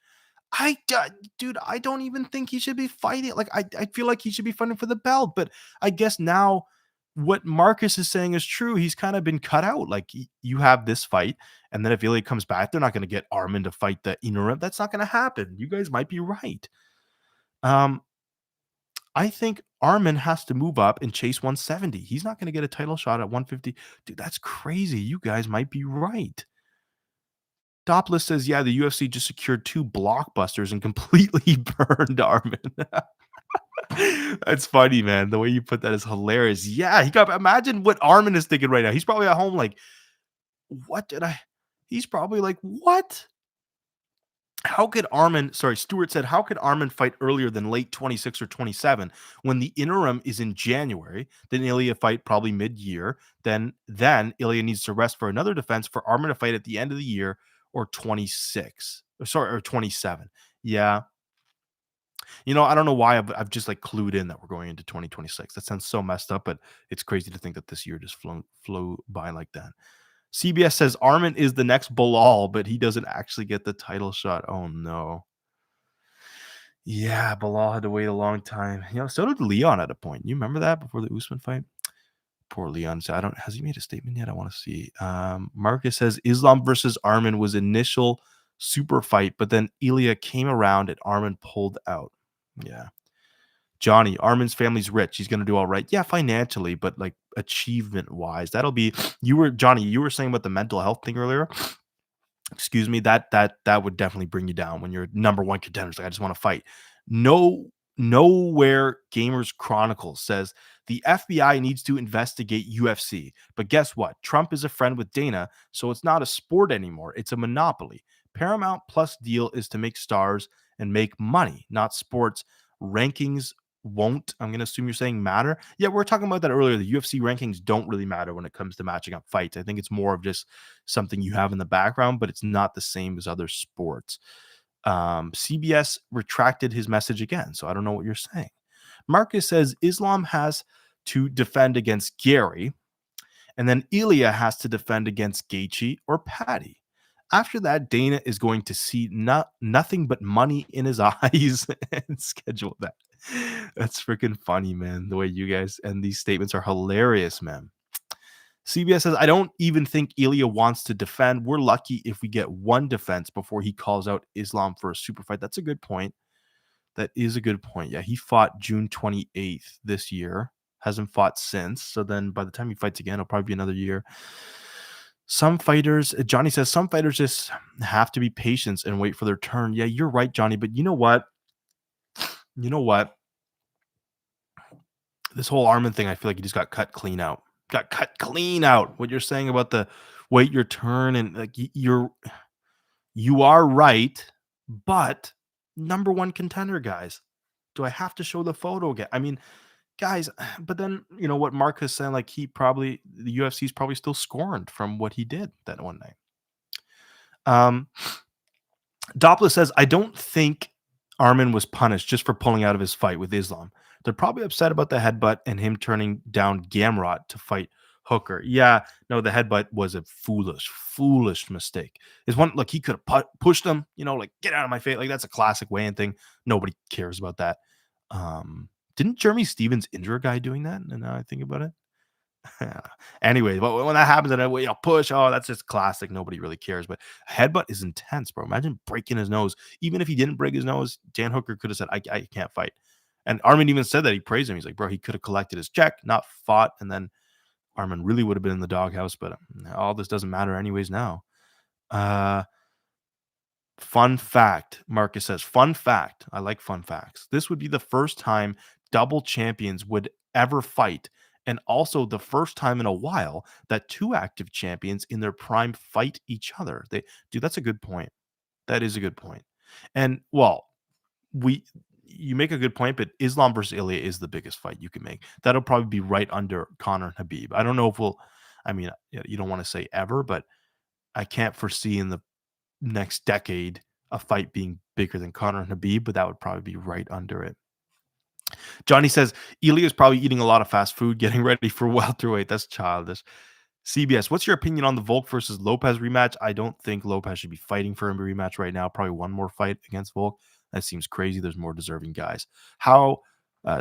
Dude, I don't even think he should be fighting. Like, I feel like he should be fighting for the belt, but I guess now what Marcus is saying is true. He's kind of been cut out. Like, you have this fight, and then if Ilya comes back, they're not going to get Armin to fight the interim. That's not going to happen. You guys might be right. I think Armin has to move up and chase 170. He's not going to get a title shot at 150. Dude, that's crazy. You guys might be right. Dopless says, yeah, the UFC just secured 2 blockbusters and completely burned Armin. That's funny, man. The way you put that is hilarious. Yeah, imagine what Armin is thinking right now. He's probably at home like, he's probably like, what? How could Stewart said, how could Armin fight earlier than late 26 or 27 when the interim is in January? Then Ilya fight probably mid-year. Then Ilya needs to rest for another defense for Armin to fight at the end of the year or 26. Or 27. Yeah. I don't know why I've just like clued in that we're going into 2026. That sounds so messed up, but it's crazy to think that this year just flew by like that. CBS says Armin is the next Bilal, but he doesn't actually get the title shot. Oh no. Yeah, Bilal had to wait a long time. So did Leon at a point. You remember that before the Usman fight? Poor Leon. So has he made a statement yet? I want to see. Marcus says Islam versus Armin was initial super fight, but then Ilya came around and Armin pulled out. Yeah. Johnny, Armin's family's rich. He's going to do all right. Yeah, financially, but like achievement wise, that'll be. Johnny, you were saying about the mental health thing earlier. Excuse me, that would definitely bring you down when you're number one contenders. Like, I just want to fight. No, Nowhere Gamers Chronicles says the FBI needs to investigate UFC. But guess what? Trump is a friend with Dana, so it's not a sport anymore. It's a monopoly. Paramount Plus deal is to make stars and make money, not sports. Rankings won't, I'm going to assume you're saying, matter. Yeah, we were talking about that earlier. The UFC rankings don't really matter when it comes to matching up fights. I think it's more of just something you have in the background, but it's not the same as other sports. CBS retracted his message again, so I don't know what you're saying. Marcus says Islam has to defend against Gary, and then Ilya has to defend against Gaethje or Paddy. After that, Dana is going to see nothing but money in his eyes and schedule that. That's freaking funny, man. The way you guys and these statements are hilarious, man. CBS says, I don't even think Ilya wants to defend. We're lucky if we get one defense before he calls out Islam for a super fight. That's a good point. That is a good point. Yeah, he fought June 28th this year. Hasn't fought since. So then by the time he fights again, it'll probably be another year. Some fighters, Johnny says, some fighters just have to be patient and wait for their turn. Yeah, you're right, Johnny. But you know what? You know what? This whole Armin thing, I feel like he just got cut clean out. Got cut clean out. What you're saying about the wait your turn and like you are right, but number one contender, guys. Do I have to show the photo again? I mean, guys, but then you know what Mark is saying, like the UFC's probably still scorned from what he did that one night. Doppler says, I don't think Armin was punished just for pulling out of his fight with Islam. They're probably upset about the headbutt and him turning down Gamrot to fight Hooker. Yeah, no, the headbutt was a foolish mistake. Is one like he could have pushed him, like get out of my face. Like that's a classic Wayne thing. Nobody cares about that. Didn't Jeremy Stevens injure a guy doing that? And now I think about it. Anyway, but when that happens and push, that's just classic. Nobody really cares. But headbutt is intense, bro. Imagine breaking his nose. Even if he didn't break his nose, Dan Hooker could have said, I can't fight. And Armin even said that. He praised him. He's like, bro, he could have collected his check, not fought. And then Armin really would have been in the doghouse. But all this doesn't matter anyways now. Fun fact, Marcus says, fun fact. I like fun facts. This would be the first time double champions would ever fight. And also the first time in a while that two active champions in their prime fight each other. That's a good point. That is a good point. And well, you make a good point, but Islam versus Ilya is the biggest fight you can make. That'll probably be right under Conor and Habib. I don't know if you don't want to say ever, but I can't foresee in the next decade a fight being bigger than Conor and Habib, but that would probably be right under it. Johnny says Ilya is probably eating a lot of fast food, getting ready for welterweight. That's childish. CBS, what's your opinion on the Volk versus Lopez rematch? I don't think Lopez should be fighting for a rematch right now. Probably one more fight against Volk. That seems crazy. There's more deserving guys.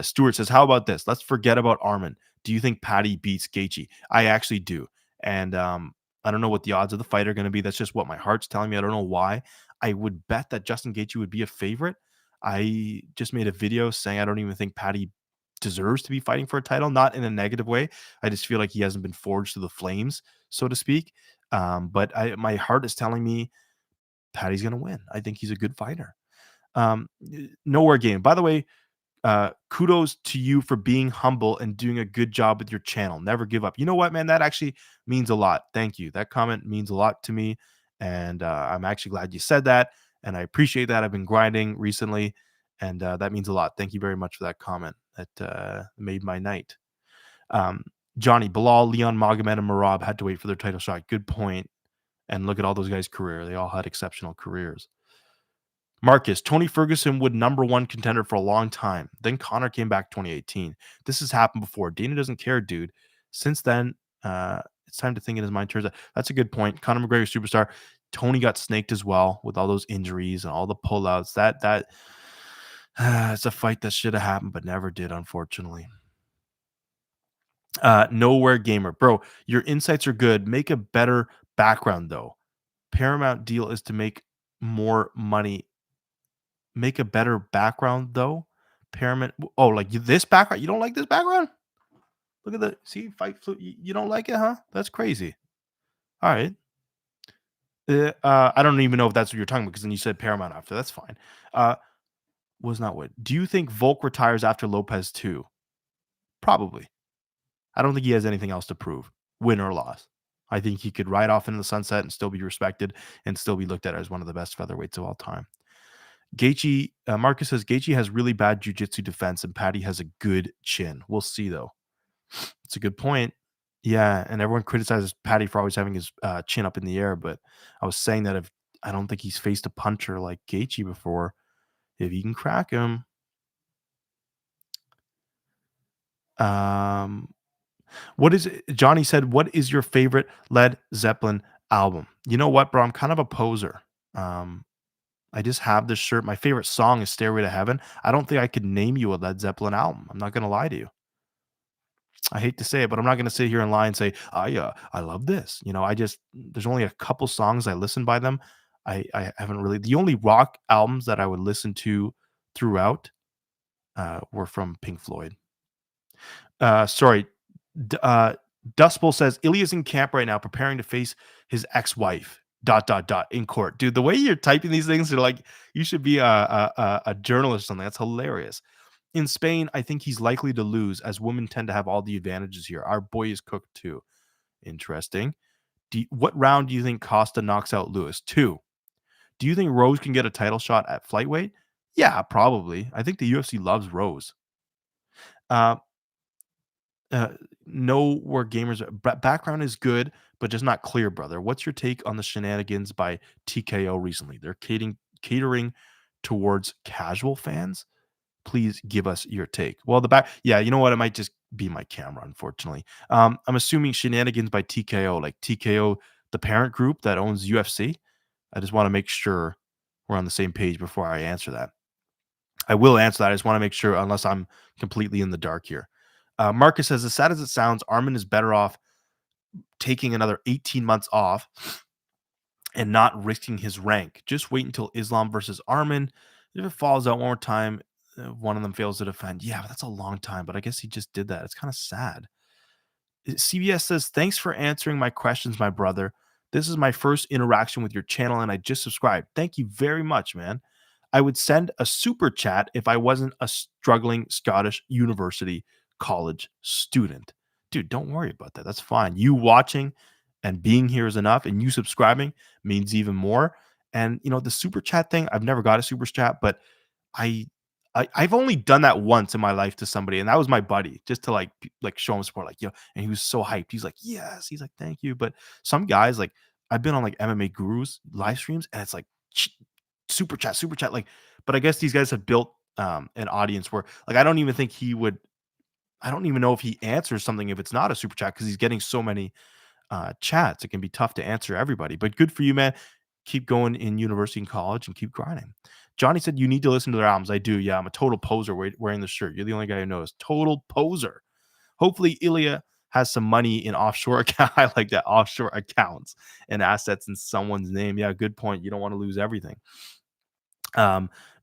Stewart says, how about this? Let's forget about Armin. Do you think Paddy beats Gaethje? I actually do. And I don't know what the odds of the fight are going to be. That's just what my heart's telling me. I don't know why. I would bet that Justin Gaethje would be a favorite. I just made a video saying I don't even think Paddy deserves to be fighting for a title, not in a negative way. I just feel like he hasn't been forged to the flames, so to speak. But my heart is telling me Paddy's going to win. I think he's a good fighter. Nowhere game. By the way, kudos to you for being humble and doing a good job with your channel. Never give up. You know what, man? That actually means a lot. Thank you. That comment means a lot to me. And I'm actually glad you said that. and I appreciate that. I've been grinding recently, and that means a lot. Thank you very much for that comment. That made my night. Um, Johnny, Bilal, Leon, Magomed, and Marab had to wait for their title shot. Good point. And look at all those guys' career. They all had exceptional careers. Marcus, Tony Ferguson would number one contender for a long time. Then Connor came back 2018. This has happened before. Dana doesn't care, dude. Since then, it's time to think in his mind turns out. That's a good point. Conor McGregor, superstar. Tony got snaked as well with all those injuries and all the pullouts. That it's a fight that should have happened, but never did, unfortunately. Nowhere Gamer. Bro, your insights are good. Make a better background, though. Paramount deal is to make more money. Make a better background, though. Paramount. Oh, like this background? You don't like this background? Look at the fight. You don't like it, huh? That's crazy. All right. I don't even know if that's what you're talking about because then you said Paramount after. That's fine. Was not what. Do you think Volk retires after Lopez too? Probably. I don't think he has anything else to prove, win or loss. I think he could ride off into the sunset and still be respected and still be looked at as one of the best featherweights of all time. Gaethje, Marcus says Gaethje has really bad jiu-jitsu defense and Paddy has a good chin. We'll see though. It's a good point. Yeah, and everyone criticizes Paddy for always having his chin up in the air, but I was saying that if I don't think he's faced a puncher like Gaethje before, if he can crack him. What is it? Johnny said, what is your favorite Led Zeppelin album? You know what, bro? I'm kind of a poser. I just have this shirt. My favorite song is Stairway to Heaven. I don't think I could name you a Led Zeppelin album. I'm not going to lie to you. I hate to say it, but I'm not going to sit here and lie and say, I love this. There's only a couple songs I listen by them. I haven't really, the only rock albums that I would listen to throughout were from Pink Floyd. Sorry. Dust Bowl says Ilya's in camp right now preparing to face his ex-wife ... in court. Dude, the way you're typing these things are like you should be a journalist or something. That's hilarious. In Spain, I think he's likely to lose as women tend to have all the advantages here. Our boy is cooked too. Interesting. What round do you think Costa knocks out Lewis? 2. Do you think Rose can get a title shot at flyweight? Yeah, probably. I think the UFC loves Rose. Know where gamers background is good, but just not clear, brother. What's your take on the shenanigans by TKO recently? They're catering towards casual fans. Please give us your take. Well, yeah, you know what? It might just be my camera, unfortunately. I'm assuming shenanigans by TKO, like TKO, the parent group that owns UFC. I just want to make sure we're on the same page before I answer that. I will answer that. I just want to make sure, unless I'm completely in the dark here. Marcus says, as sad as it sounds, Armin is better off taking another 18 months off and not risking his rank. Just wait until Islam versus Armin. If it falls out one more time, one of them fails to defend. Yeah, but that's a long time. But I guess he just did that. It's kind of sad. CBS says, thanks for answering my questions, my brother. This is my first interaction with your channel, and I just subscribed. Thank you very much, man. I would send a super chat if I wasn't a struggling Scottish university college student. Dude, don't worry about that. That's fine. You watching and being here is enough, and you subscribing means even more. And the super chat thing, I've never got a super chat, but I've only done that once in my life to somebody, and that was my buddy, just to like show him support, like, and he was so hyped. He's like, yes, he's like, thank you. But some guys, like, I've been on like MMA Gurus live streams, and it's like super chat, like, but I guess these guys have built an audience where, like, I don't even know if he answers something if it's not a super chat, because he's getting so many chats. It can be tough to answer everybody, but good for you, man. Keep going in university and college and keep grinding. Johnny said, you need to listen to their albums. I do. Yeah, I'm a total poser wearing the shirt. You're the only guy who knows. Total poser. Hopefully Ilya has some money in offshore account. I like that, offshore accounts and assets in someone's name. Yeah, good point. You don't want to lose everything.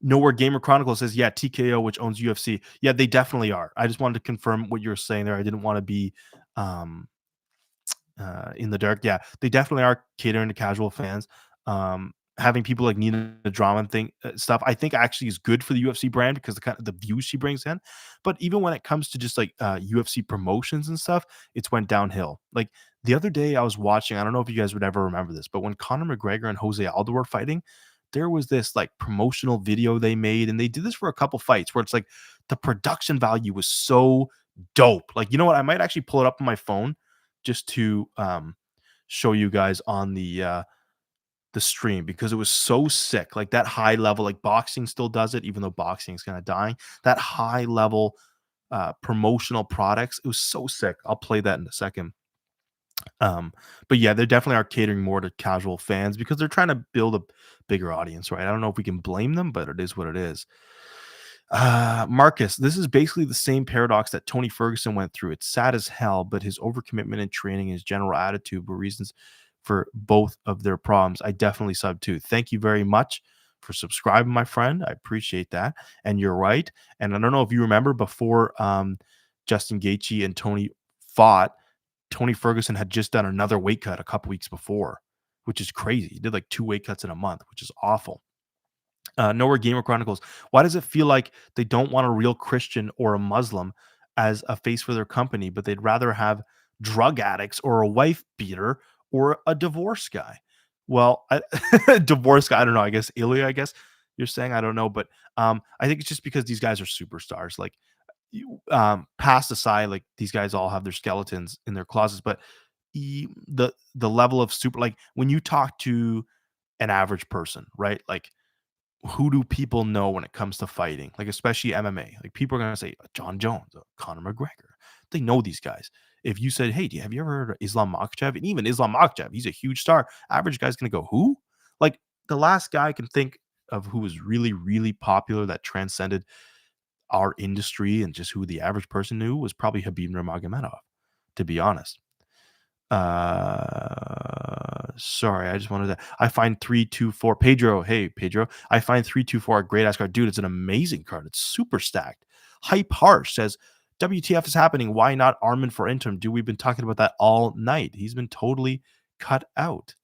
Nowhere Gamer Chronicle says, yeah, TKO, which owns UFC. Yeah, they definitely are. I just wanted to confirm what you were saying there. I didn't want to be in the dark. Yeah, they definitely are catering to casual fans. Having people like Nina Drama and stuff, I think actually is good for the UFC brand because the kind of the views she brings in. But even when it comes to just like UFC promotions and stuff, it's went downhill. Like the other day I was watching, I don't know if you guys would ever remember this, but when Conor McGregor and Jose Aldo were fighting, there was this like promotional video they made, and they did this for a couple fights where it's like the production value was so dope. Like, you know what? I might actually pull it up on my phone just to show you guys on the stream because it was so sick. Like that high level, like boxing still does it, even though boxing is kind of dying. That high level promotional products, it was so sick. I'll play that in a second. But yeah, they definitely are catering more to casual fans because they're trying to build a bigger audience, right? I don't know if we can blame them, but it is what it is. Marcus, this is basically the same paradox that Tony Ferguson went through. It's sad as hell, but his overcommitment in training and his general attitude were reasons for both of their problems. I definitely sub too. Thank you very much for subscribing, my friend. I appreciate that. And you're right. And I don't know if you remember before Justin Gaethje and Tony fought, Tony Ferguson had just done another weight cut a couple weeks before, which is crazy. He did like 2 weight cuts in a month, which is awful. Nowhere Gamer Chronicles. Why does it feel like they don't want a real Christian or a Muslim as a face for their company, but they'd rather have drug addicts or a wife beater or a divorce guy? Well, divorce guy, I don't know. I guess Ilya, I guess you're saying, I don't know. But I think it's just because these guys are superstars. Like, past aside, like these guys all have their skeletons in their closets, but the level of super, like when you talk to an average person, right? Like, who do people know when it comes to fighting? Like, especially MMA. Like, people are gonna say John Jones, Conor McGregor. They know these guys. If you said, "Hey, have you ever heard of Islam Makhachev?" And even Islam Makhachev, he's a huge star. Average guy's gonna go, "Who?" Like, the last guy I can think of who was really, really popular that transcended our industry and just who the average person knew was probably Habib Nurmagomedov, to be honest. Sorry, I just wanted to. I find 324 Pedro. Hey, Pedro. I find 324 a great ass card. Dude, it's an amazing card. It's super stacked. Hype Harsh says, WTF is happening. Why not Armin for interim? Dude, we've been talking about that all night. He's been totally cut out.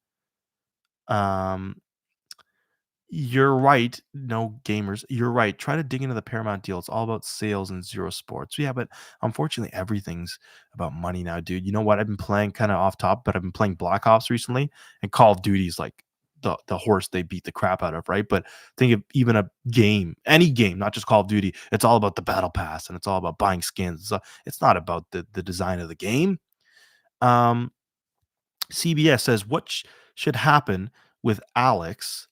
You're right. No gamers. You're right. Try to dig into the Paramount deal. It's all about sales and zero sports. Yeah, but unfortunately, everything's about money now, dude. You know what? I've been playing kind of off top, but I've been playing Black Ops recently, and Call of Duty's like the horse they beat the crap out of, right? But think of even a game, any game, not just Call of Duty. It's all about the battle pass, and it's all about buying skins. So it's not about the design of the game. Um, CBS says what should happen with Alex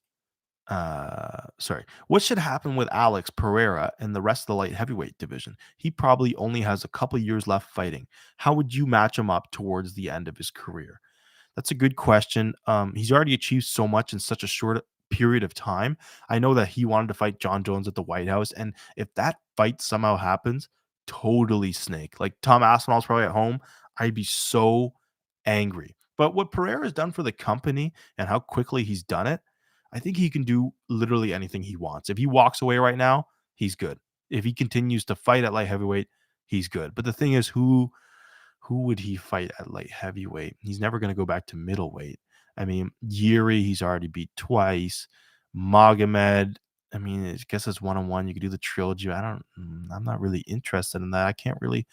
what should happen with Alex Pereira and the rest of the light heavyweight division? He probably only has a couple years left fighting. How would you match him up towards the end of his career? That's a good question. He's already achieved so much in such a short period of time. I know that he wanted to fight John Jones at the White House, and if that fight somehow happens, totally snake. Like Tom Aspinall's probably at home. I'd be so angry. But what Pereira has done for the company and how quickly he's done it, I think he can do literally anything he wants. If he walks away right now, he's good. If he continues to fight at light heavyweight, he's good. But the thing is, who would he fight at light heavyweight? He's never going to go back to middleweight. I mean, Yuri, he's already beat twice. Magomed, I mean, I guess it's one-on-one. You could do the trilogy. I'm not really interested in that. I can't really,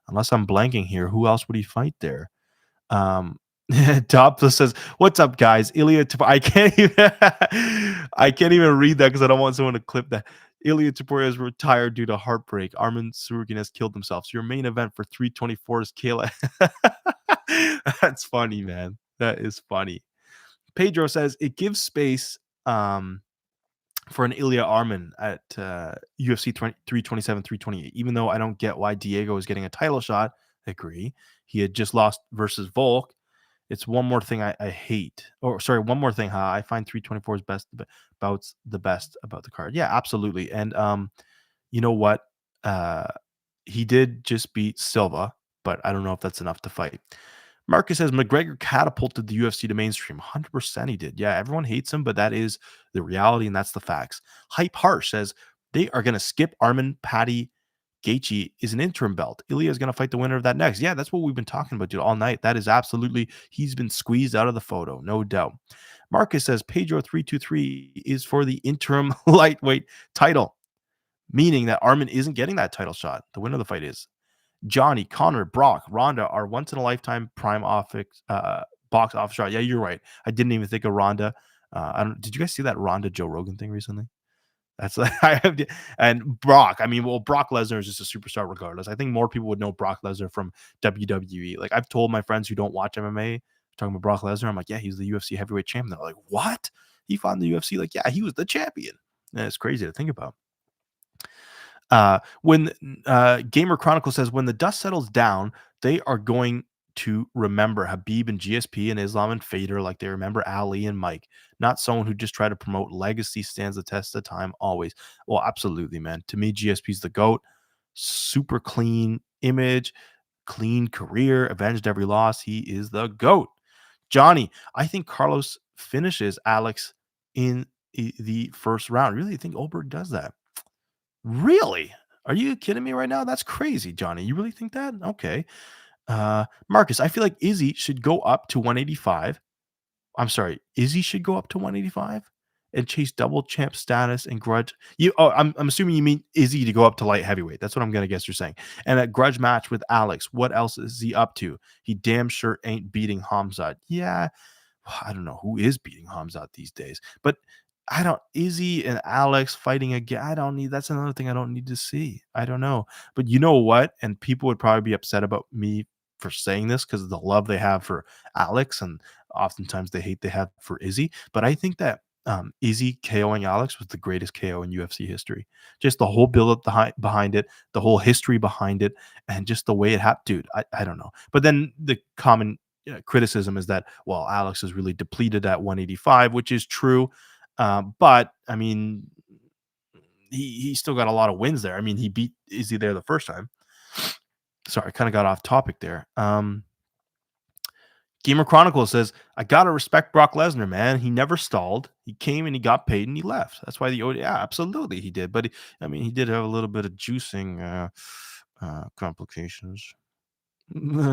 unless I'm blanking here, who else would he fight there? Topless says, "What's up, guys?" Ilya, I can't even, I can't even read that because I don't want someone to clip that. Ilya Taporia is retired due to heartbreak. Armin Surukin has killed himself. So your main event for 324 is Kayla. That's funny, man. That is funny. Pedro says it gives space for an Ilya Armin at UFC 327, 328. Even though I don't get why Diego is getting a title shot, agree. He had just lost versus Volk. It's one more thing I hate. Or sorry, one more thing. I find 324's best bouts the best about the card. Yeah, absolutely. And you know what? He did just beat Silva, but I don't know if that's enough to fight. Marcus says McGregor catapulted the UFC to mainstream. 100% he did. Yeah, everyone hates him, but that is the reality and that's the facts. Hype Harsh says they are going to skip Armin Paddy Gaethje is an interim belt. Ilya is going to fight the winner of that next. Yeah, that's what we've been talking about, dude, all night. That is absolutely, he's been squeezed out of the photo, no doubt. Marcus says Pedro 323 is for the interim lightweight title, meaning that Armin isn't getting that title shot. The winner of the fight is. Johnny, Connor, Brock, Ronda are once in a lifetime prime office, box office shot. Yeah, you're right. I didn't even think of Ronda. I don't did you guys see that Ronda Joe Rogan thing recently? That's like I have and Brock, I mean, well, Brock Lesnar is just a superstar regardless. I think more people would know Brock Lesnar from WWE. Like, I've told my friends who don't watch MMA, talking about Brock Lesnar, I'm like, "Yeah, he's the UFC heavyweight champion." They're like, "What? He fought in the UFC?" Like, "Yeah, he was the champion." And it's crazy to think about. When Gamer Chronicle says, when the dust settles down, they are going to remember Habib and GSP and Islam and Fader like they remember Ali and Mike, not someone who just tried to promote legacy stands the test of time always. Well, absolutely, man. To me, GSP's the GOAT. Super clean image, clean career, avenged every loss. He is the GOAT. Johnny, I think Carlos finishes Alex in the first round. Really think Oberg does that? Really? Are you kidding me right now? That's crazy, Johnny. You really think that? Okay. Marcus, I feel like Izzy should go up to 185. I'm sorry, Izzy should go up to 185 and chase double champ status and grudge. I'm assuming you mean Izzy to go up to light heavyweight. That's what I'm gonna guess you're saying. And a grudge match with Alex. What else is he up to? He damn sure ain't beating Hamzat. Yeah, I don't know who is beating Hamzat these days, but I don't Izzy and Alex fighting again. I don't need that's another thing I don't need to see. I don't know. But you know what? And people would probably be upset about me for saying this because of the love they have for Alex and oftentimes the hate they have for Izzy. But I think that Izzy KOing Alex was the greatest KO in UFC history. Just the whole build up behind it, the whole history behind it, and just the way it happened. Dude, I don't know. But then the common criticism is that, well, Alex is really depleted at 185, which is true. But I mean, he still got a lot of wins there. I mean, he beat Izzy there the first time. Sorry, kind of got off topic there. Gamer Chronicle says, I gotta respect Brock Lesnar, man. He never stalled. He came and he got paid and he left. That's why yeah, absolutely he did. But I mean, he did have a little bit of juicing complications.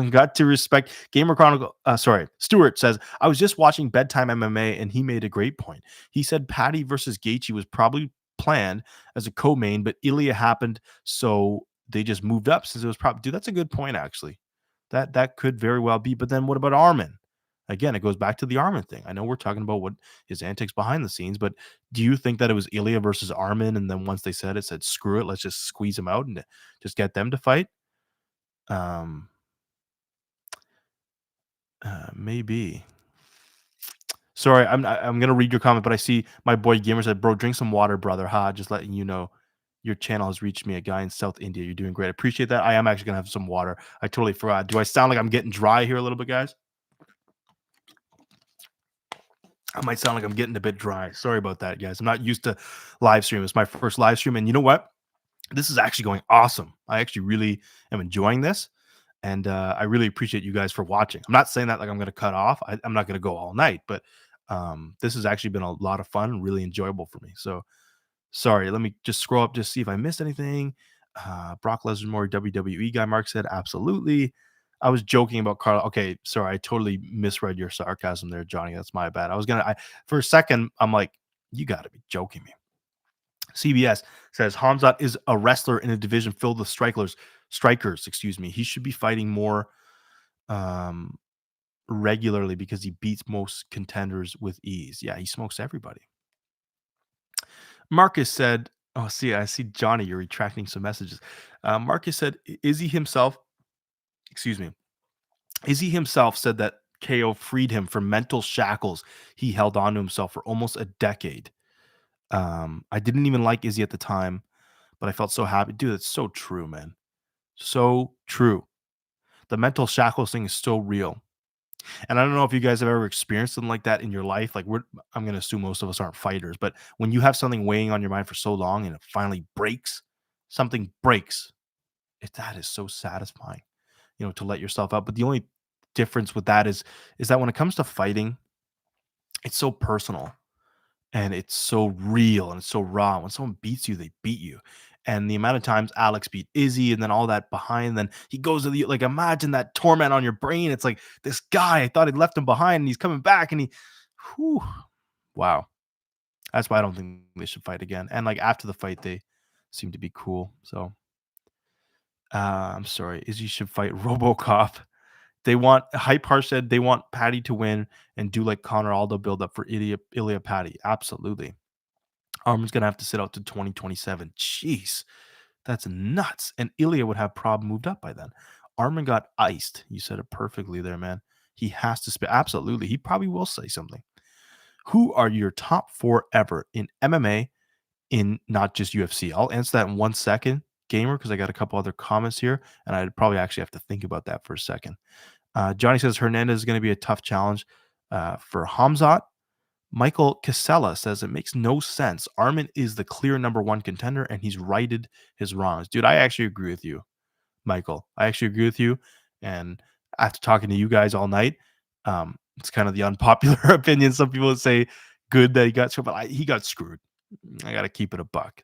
Got to respect Gamer Chronicle. Sorry, Stewart says, I was just watching Bedtime MMA and he made a great point. He said Paddy versus Gaethje was probably planned as a co-main, but Ilya happened, so they just moved up since it was probably. Dude, that's a good point actually. That could very well be. But then what about Armin? Again, it goes back to the Armin thing. I know we're talking about what his antics behind the scenes, but do you think that it was Ilya versus Armin, and then once they said it, said screw it, let's just squeeze them out and just get them to fight? Um, maybe. Sorry, I'm gonna read your comment, but I see my boy Gamer said, "Bro, drink some water, brother." Ha, just letting you know, your channel has reached me. A guy in South India. You're doing great. I appreciate that. I am actually gonna have some water. I totally forgot. Do I sound like I'm getting dry here a little bit, guys? I might sound like I'm getting a bit dry. Sorry about that, guys. I'm not used to live stream. It's my first live stream, and you know what? This is actually going awesome. I actually really am enjoying this, and I really appreciate you guys for watching. I'm not saying that like I'm going to cut off. I'm not going to go all night, but this has actually been a lot of fun, really enjoyable for me. So sorry, let me just scroll up, just see if I missed anything. Brock Lesnar, more WWE guy. Mark said absolutely. I was joking about Carl. Okay, sorry, I totally misread your sarcasm there, Johnny. That's my bad. For a second, I'm like, you got to be joking me. CBS says Hamzat is a wrestler in a division filled with strikers. Excuse me. He should be fighting more um, regularly because he beats most contenders with ease. Yeah, he smokes everybody. Marcus said, "Oh, see, I see Johnny. You're retracting some messages." Marcus said, "Is he himself? Excuse me. Izzy himself said that KO freed him from mental shackles he held on to himself for almost a decade. I didn't even like Izzy at the time, but I felt so happy. Dude, it's so true, man. So true. The mental shackles thing is so real. And I don't know if you guys have ever experienced something like that in your life. I'm going to assume most of us aren't fighters, but when you have something weighing on your mind for so long and it finally breaks, something breaks. That is so satisfying, to let yourself out. But the only difference with that is that when it comes to fighting, it's so personal and it's so real and it's so raw. When someone beats you, they beat you. And the amount of times Alex beat Izzy and then all that behind, then he goes to the like imagine that torment on your brain. It's like this guy, I thought he'd left him behind and he's coming back and whew, wow. That's why I don't think they should fight again. And like after the fight, they seem to be cool. So I'm sorry. Izzy should fight RoboCop They want Hype Harsh said they want Paddy to win and do like Conor Aldo build up for Ilya Paddy. Absolutely. Armin's gonna have to sit out to 2027. Jeez, that's nuts. And Ilya would have prob moved up by then. Armin got iced. You said it perfectly there, man. He has to spit. Absolutely. He probably will say something. Who are your top four ever in MMA, in not just UFC? I'll answer that in 1 second, gamer, because I got a couple other comments here, and I'd probably actually have to think about that for a second. Johnny says Hernandez is going to be a tough challenge for Hamzat. Michael Casella says it makes no sense. Armin is the clear number one contender, and he's righted his wrongs. Dude, I actually agree with you, Michael. I actually agree with you. And after talking to you guys all night, it's kind of the unpopular opinion. Some people would say good that he got screwed, but he got screwed. I got to keep it a buck.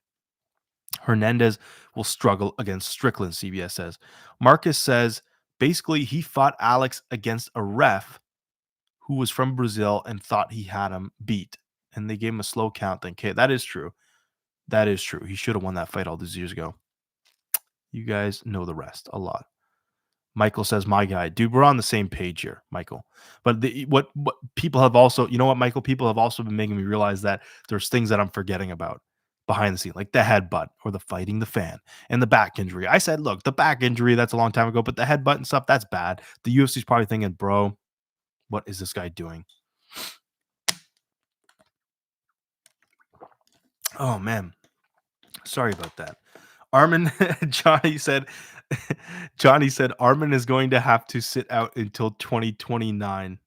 Hernandez will struggle against Strickland, CBS says. Marcus says basically he fought Alex against a ref who was from Brazil and thought he had him beat. And they gave him a slow count. Then, okay, that is true. That is true. He should have won that fight all these years ago. You guys know the rest a lot. Michael says, my guy. Dude, we're on the same page here, Michael. But what people have also, you know what, Michael? People have also been making me realize that there's things that I'm forgetting about behind the scene, like the headbutt or the fighting the fan and the back injury. I said, look, the back injury, that's a long time ago, but the headbutt and stuff, that's bad. The UFC's probably thinking, bro, what is this guy doing? Oh, man. Sorry about that. Armin, Johnny said Armin is going to have to sit out until 2029.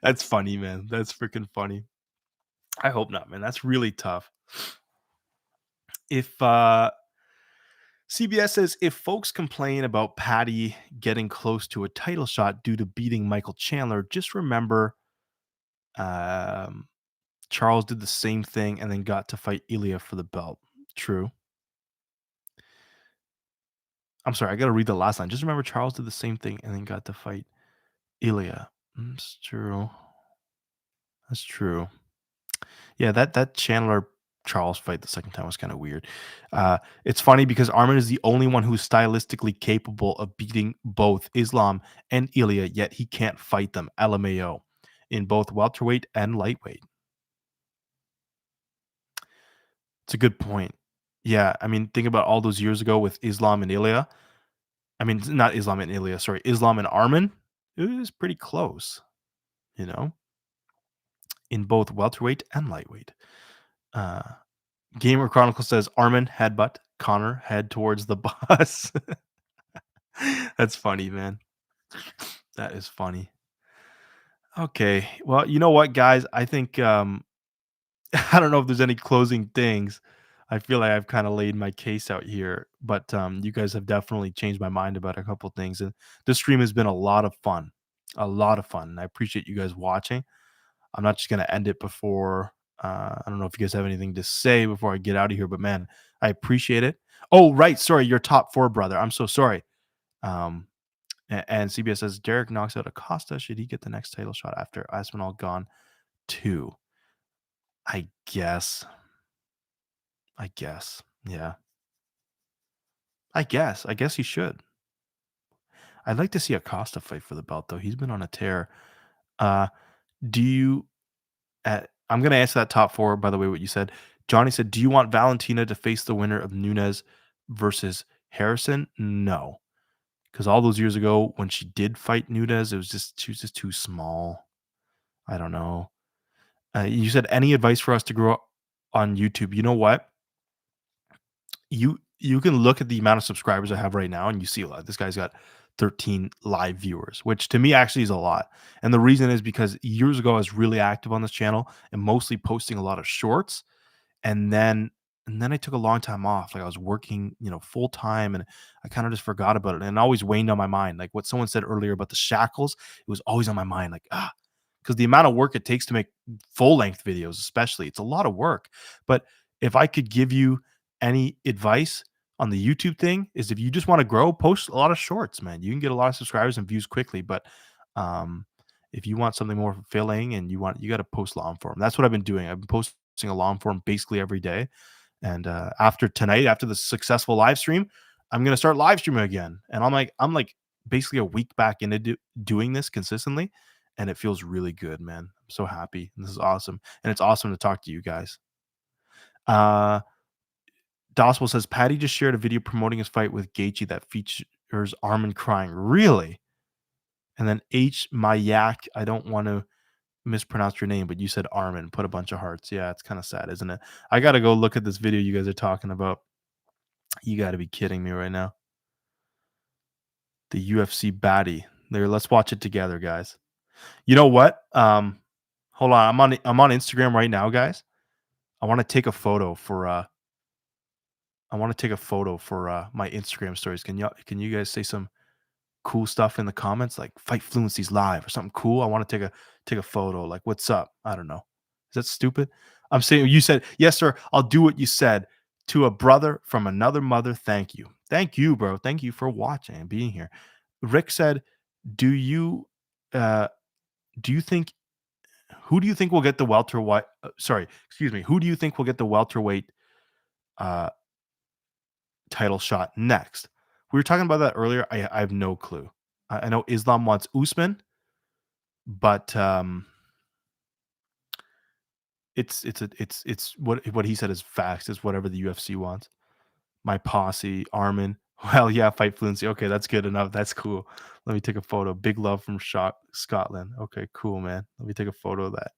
That's funny, man. That's freaking funny. I hope not, man. That's really tough. If CBS says if folks complain about Paddy getting close to a title shot due to beating Michael Chandler, just remember Charles did the same thing and then got to fight Ilya for the belt. True. I'm sorry, I got to read the last line. Just remember Charles did the same thing and then got to fight Ilya. That's true. That's true. Yeah, that Chandler Charles fight the second time was kind of weird. It's funny because Armin is the only one who's stylistically capable of beating both Islam and Ilya, yet he can't fight them, LMAO, in both welterweight and lightweight. It's a good point. Yeah, I mean, think about all those years ago with Islam and Ilya. I mean, not Islam and Ilya, sorry, Islam and Armin. It was pretty close, you know, in both welterweight and lightweight. Gamer Chronicle says Armin headbutt, Connor head towards the bus. That's funny, man. That is funny. Okay. Well, you know what, guys? I think I don't know if there's any closing things. I feel like I've kind of laid my case out here, but you guys have definitely changed my mind about a couple things. And this stream has been a lot of fun. A lot of fun. And I appreciate you guys watching. I'm not just going to end it before. I don't know if you guys have anything to say before I get out of here, but man, I appreciate it. Oh, right. Sorry. Your top four, brother. I'm so sorry. And CBS says Derek knocks out Acosta. Should he get the next title shot after Aspinall gone too? I guess. Yeah. I guess he should. I'd like to see Acosta fight for the belt, though. He's been on a tear. Do you I'm going to answer that top four, by the way, what you said. Johnny said, do you want Valentina to face the winner of Nunes versus Harrison? No. Because all those years ago, when she did fight Nunes, she was just too small. I don't know. You said, any advice for us to grow up on YouTube? You know what? You can look at the amount of subscribers I have right now, and you see a lot. This guy's got 13 live viewers, which to me actually is a lot. And the reason is because years ago I was really active on this channel and mostly posting a lot of shorts. And then I took a long time off. Like I was working, full time, and I kind of just forgot about it. And it always waned on my mind. Like what someone said earlier about the shackles, it was always on my mind. Like, because the amount of work it takes to make full length videos, especially, it's a lot of work. But if I could give you any advice on the YouTube thing, is if you just want to grow, post a lot of shorts, man. You can get a lot of subscribers and views quickly. But if you want something more fulfilling and you got to post long form. That's what I've been doing. I've been posting a long form basically every day. And after tonight, after the successful live stream, I'm gonna start live streaming again. And I'm like basically a week back into doing this consistently, and it feels really good, man. I'm so happy. This is awesome, and it's awesome to talk to you guys. Uh, Gospel says Patty just shared a video promoting his fight with Gaethje that features Armin crying. Really? And then H Mayak, I don't want to mispronounce your name, but you said Armin. Put a bunch of hearts. Yeah, it's kind of sad, isn't it? I got to go look at this video you guys are talking about. You got to be kidding me right now. The UFC baddie. There, let's watch it together, guys. You know what? Hold on. I'm on Instagram right now, guys. I want to take a photo for my Instagram stories. Can you guys say some cool stuff in the comments like fight fluency's live or something cool? I want to take a photo. Like, what's up? I don't know. Is that stupid? I'm saying you said, yes, sir. I'll do what you said. To a brother from another mother, thank you. Thank you, bro. Thank you for watching and being here. Rick said, do you uh do you think who do you think will get the welterweight sorry, excuse me, who do you think will get the welterweight uh title shot next? We were talking about that earlier. I have no clue. I know Islam wants Usman, but it's what he said is facts. Is whatever the UFC wants. My posse, Armin. Well, yeah, fight fluency. Okay, that's good enough. That's cool. Let me take a photo. Big love from Scotland. Okay, cool, man. Let me take a photo of that.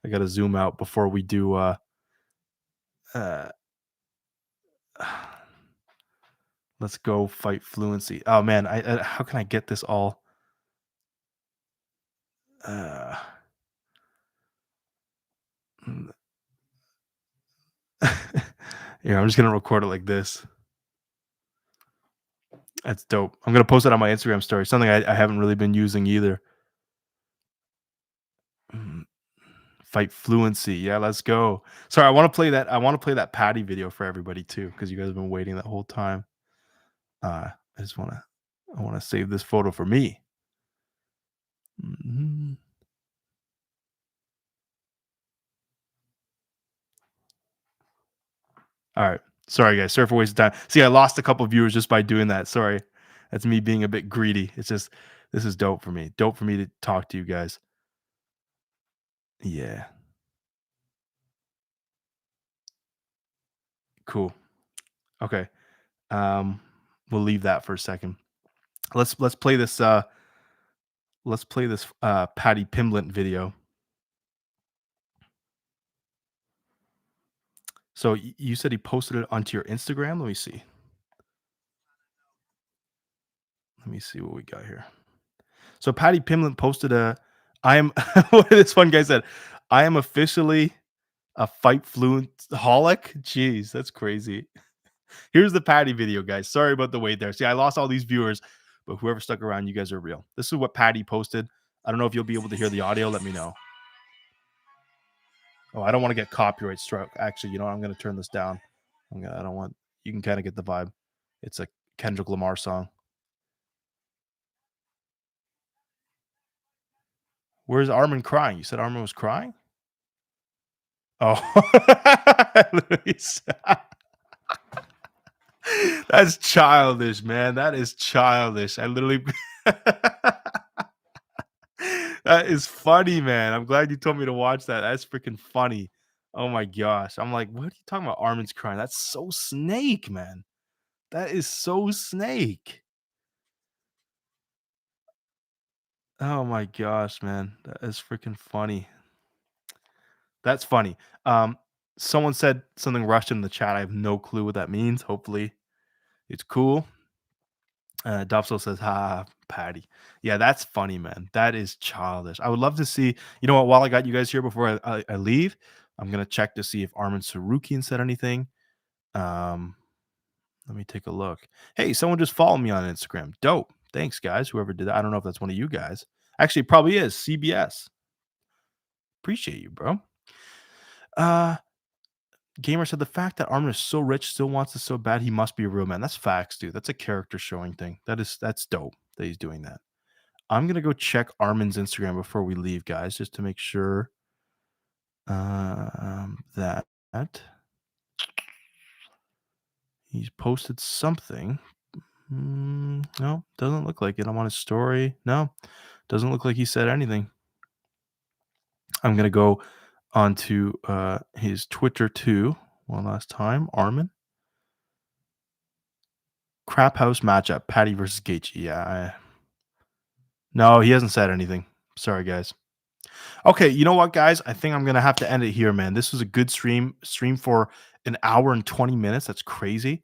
I gotta zoom out before we do. Uh, let's go fight fluency. Oh man, I how can I get this all? Uh, mm, yeah, I'm just gonna record it like this. That's dope. I'm gonna post it on my Instagram story. Something I haven't really been using either. Mm, fight fluency. Yeah, let's go. Sorry, I want to play that. I want to play that Patty video for everybody too, because you guys have been waiting that whole time. I just wanna I wanna save this photo for me. Mhm. All right. Sorry, guys. Sorry for wasting time. See, I lost a couple viewers just by doing that. Sorry. That's me being a bit greedy. It's just this is dope for me. Dope for me to talk to you guys. Yeah. Cool. Okay. Um, we'll leave that for a second. Let's play this Paddy Pimblett video. So you said he posted it onto your Instagram. Let me see. Let me see what we got here. So Paddy Pimblett posted I am what this one guy said. I am officially a fight fluent holic. Jeez, that's crazy. Here's the Patty video, guys. Sorry about the wait there. See, I lost all these viewers, but whoever stuck around, you guys are real. This is what Patty posted. I don't know if you'll be able to hear the audio. Let me know. Oh, I don't want to get copyright struck. Actually, you know what? I'm going to turn this down. I don't want. You can kind of get the vibe. It's a Kendrick Lamar song. Where's Armin crying? You said Armin was crying? Oh, that's childish, man. That is childish. I literally. That is funny, man. I'm glad you told me to watch that. That's freaking funny. Oh my gosh. I'm like, what are you talking about? Armin's crying. That's so snake, man. That is so snake. Oh my gosh, man. That is freaking funny. That's funny. Um, someone said something Russian in the chat. I have no clue what that means. Hopefully it's cool. Dopso says, "Ha, Patty." Yeah, that's funny, man. That is childish. I would love to see. You know what? While I got you guys here before I leave, I'm gonna check to see if Armin Sarukian said anything. Um, let me take a look. Hey, someone just followed me on Instagram. Dope. Thanks, guys. Whoever did that. I don't know if that's one of you guys. Actually, it probably is CBS. Appreciate you, bro. Uh, Gamer said the fact that Armin is so rich, still wants it so bad, he must be a real man. That's facts, dude. That's a character showing thing. That's dope that he's doing that. I'm gonna go check Armin's Instagram before we leave, guys, just to make sure that he's posted something. No, doesn't look like it. I'm on his story. No, doesn't look like he said anything. I'm gonna go onto his Twitter too. One last time, Armin. Crap house matchup: Paddy versus Gaethje. Yeah, no, he hasn't said anything. Sorry, guys. Okay, you know what, guys? I think I'm gonna have to end it here, man. This was a good stream for an hour and 20 minutes. That's crazy.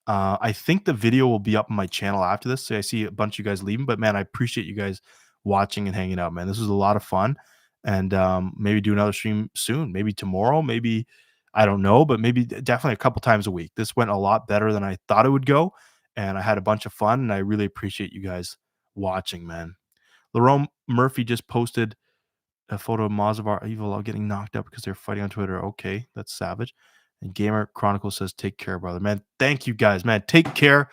I think the video will be up on my channel after this. So I see a bunch of you guys leaving, but man, I appreciate you guys watching and hanging out, man. This was a lot of fun, and maybe do another stream soon. Maybe tomorrow. Maybe I don't know, but maybe definitely a couple times a week. This went a lot better than I thought it would go, and I had a bunch of fun. And I really appreciate you guys watching, man. Lerone Murphy just posted a photo of Mazavar Evil getting knocked up because they're fighting on Twitter. Okay, that's savage. And Gamer Chronicle says, "Take care, brother." Man, thank you guys, man. Take care.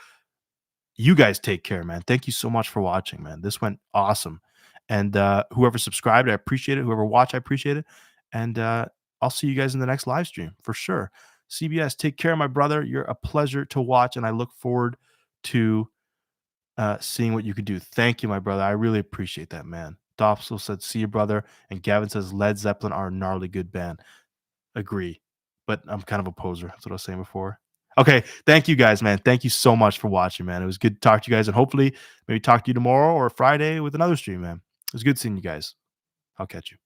You guys take care, man. Thank you so much for watching, man. This went awesome. And whoever subscribed, I appreciate it. Whoever watched, I appreciate it. And I'll see you guys in the next live stream for sure. CBS, take care, my brother. You're a pleasure to watch, and I look forward to seeing what you could do. Thank you, my brother. I really appreciate that, man. Dopsel said, "See you, brother." And Gavin says, "Led Zeppelin are a gnarly good band." Agree. But I'm kind of a poser. That's what I was saying before. Okay. Thank you guys, man. Thank you so much for watching, man. It was good to talk to you guys. And hopefully, maybe talk to you tomorrow or Friday with another stream, man. It was good seeing you guys. I'll catch you.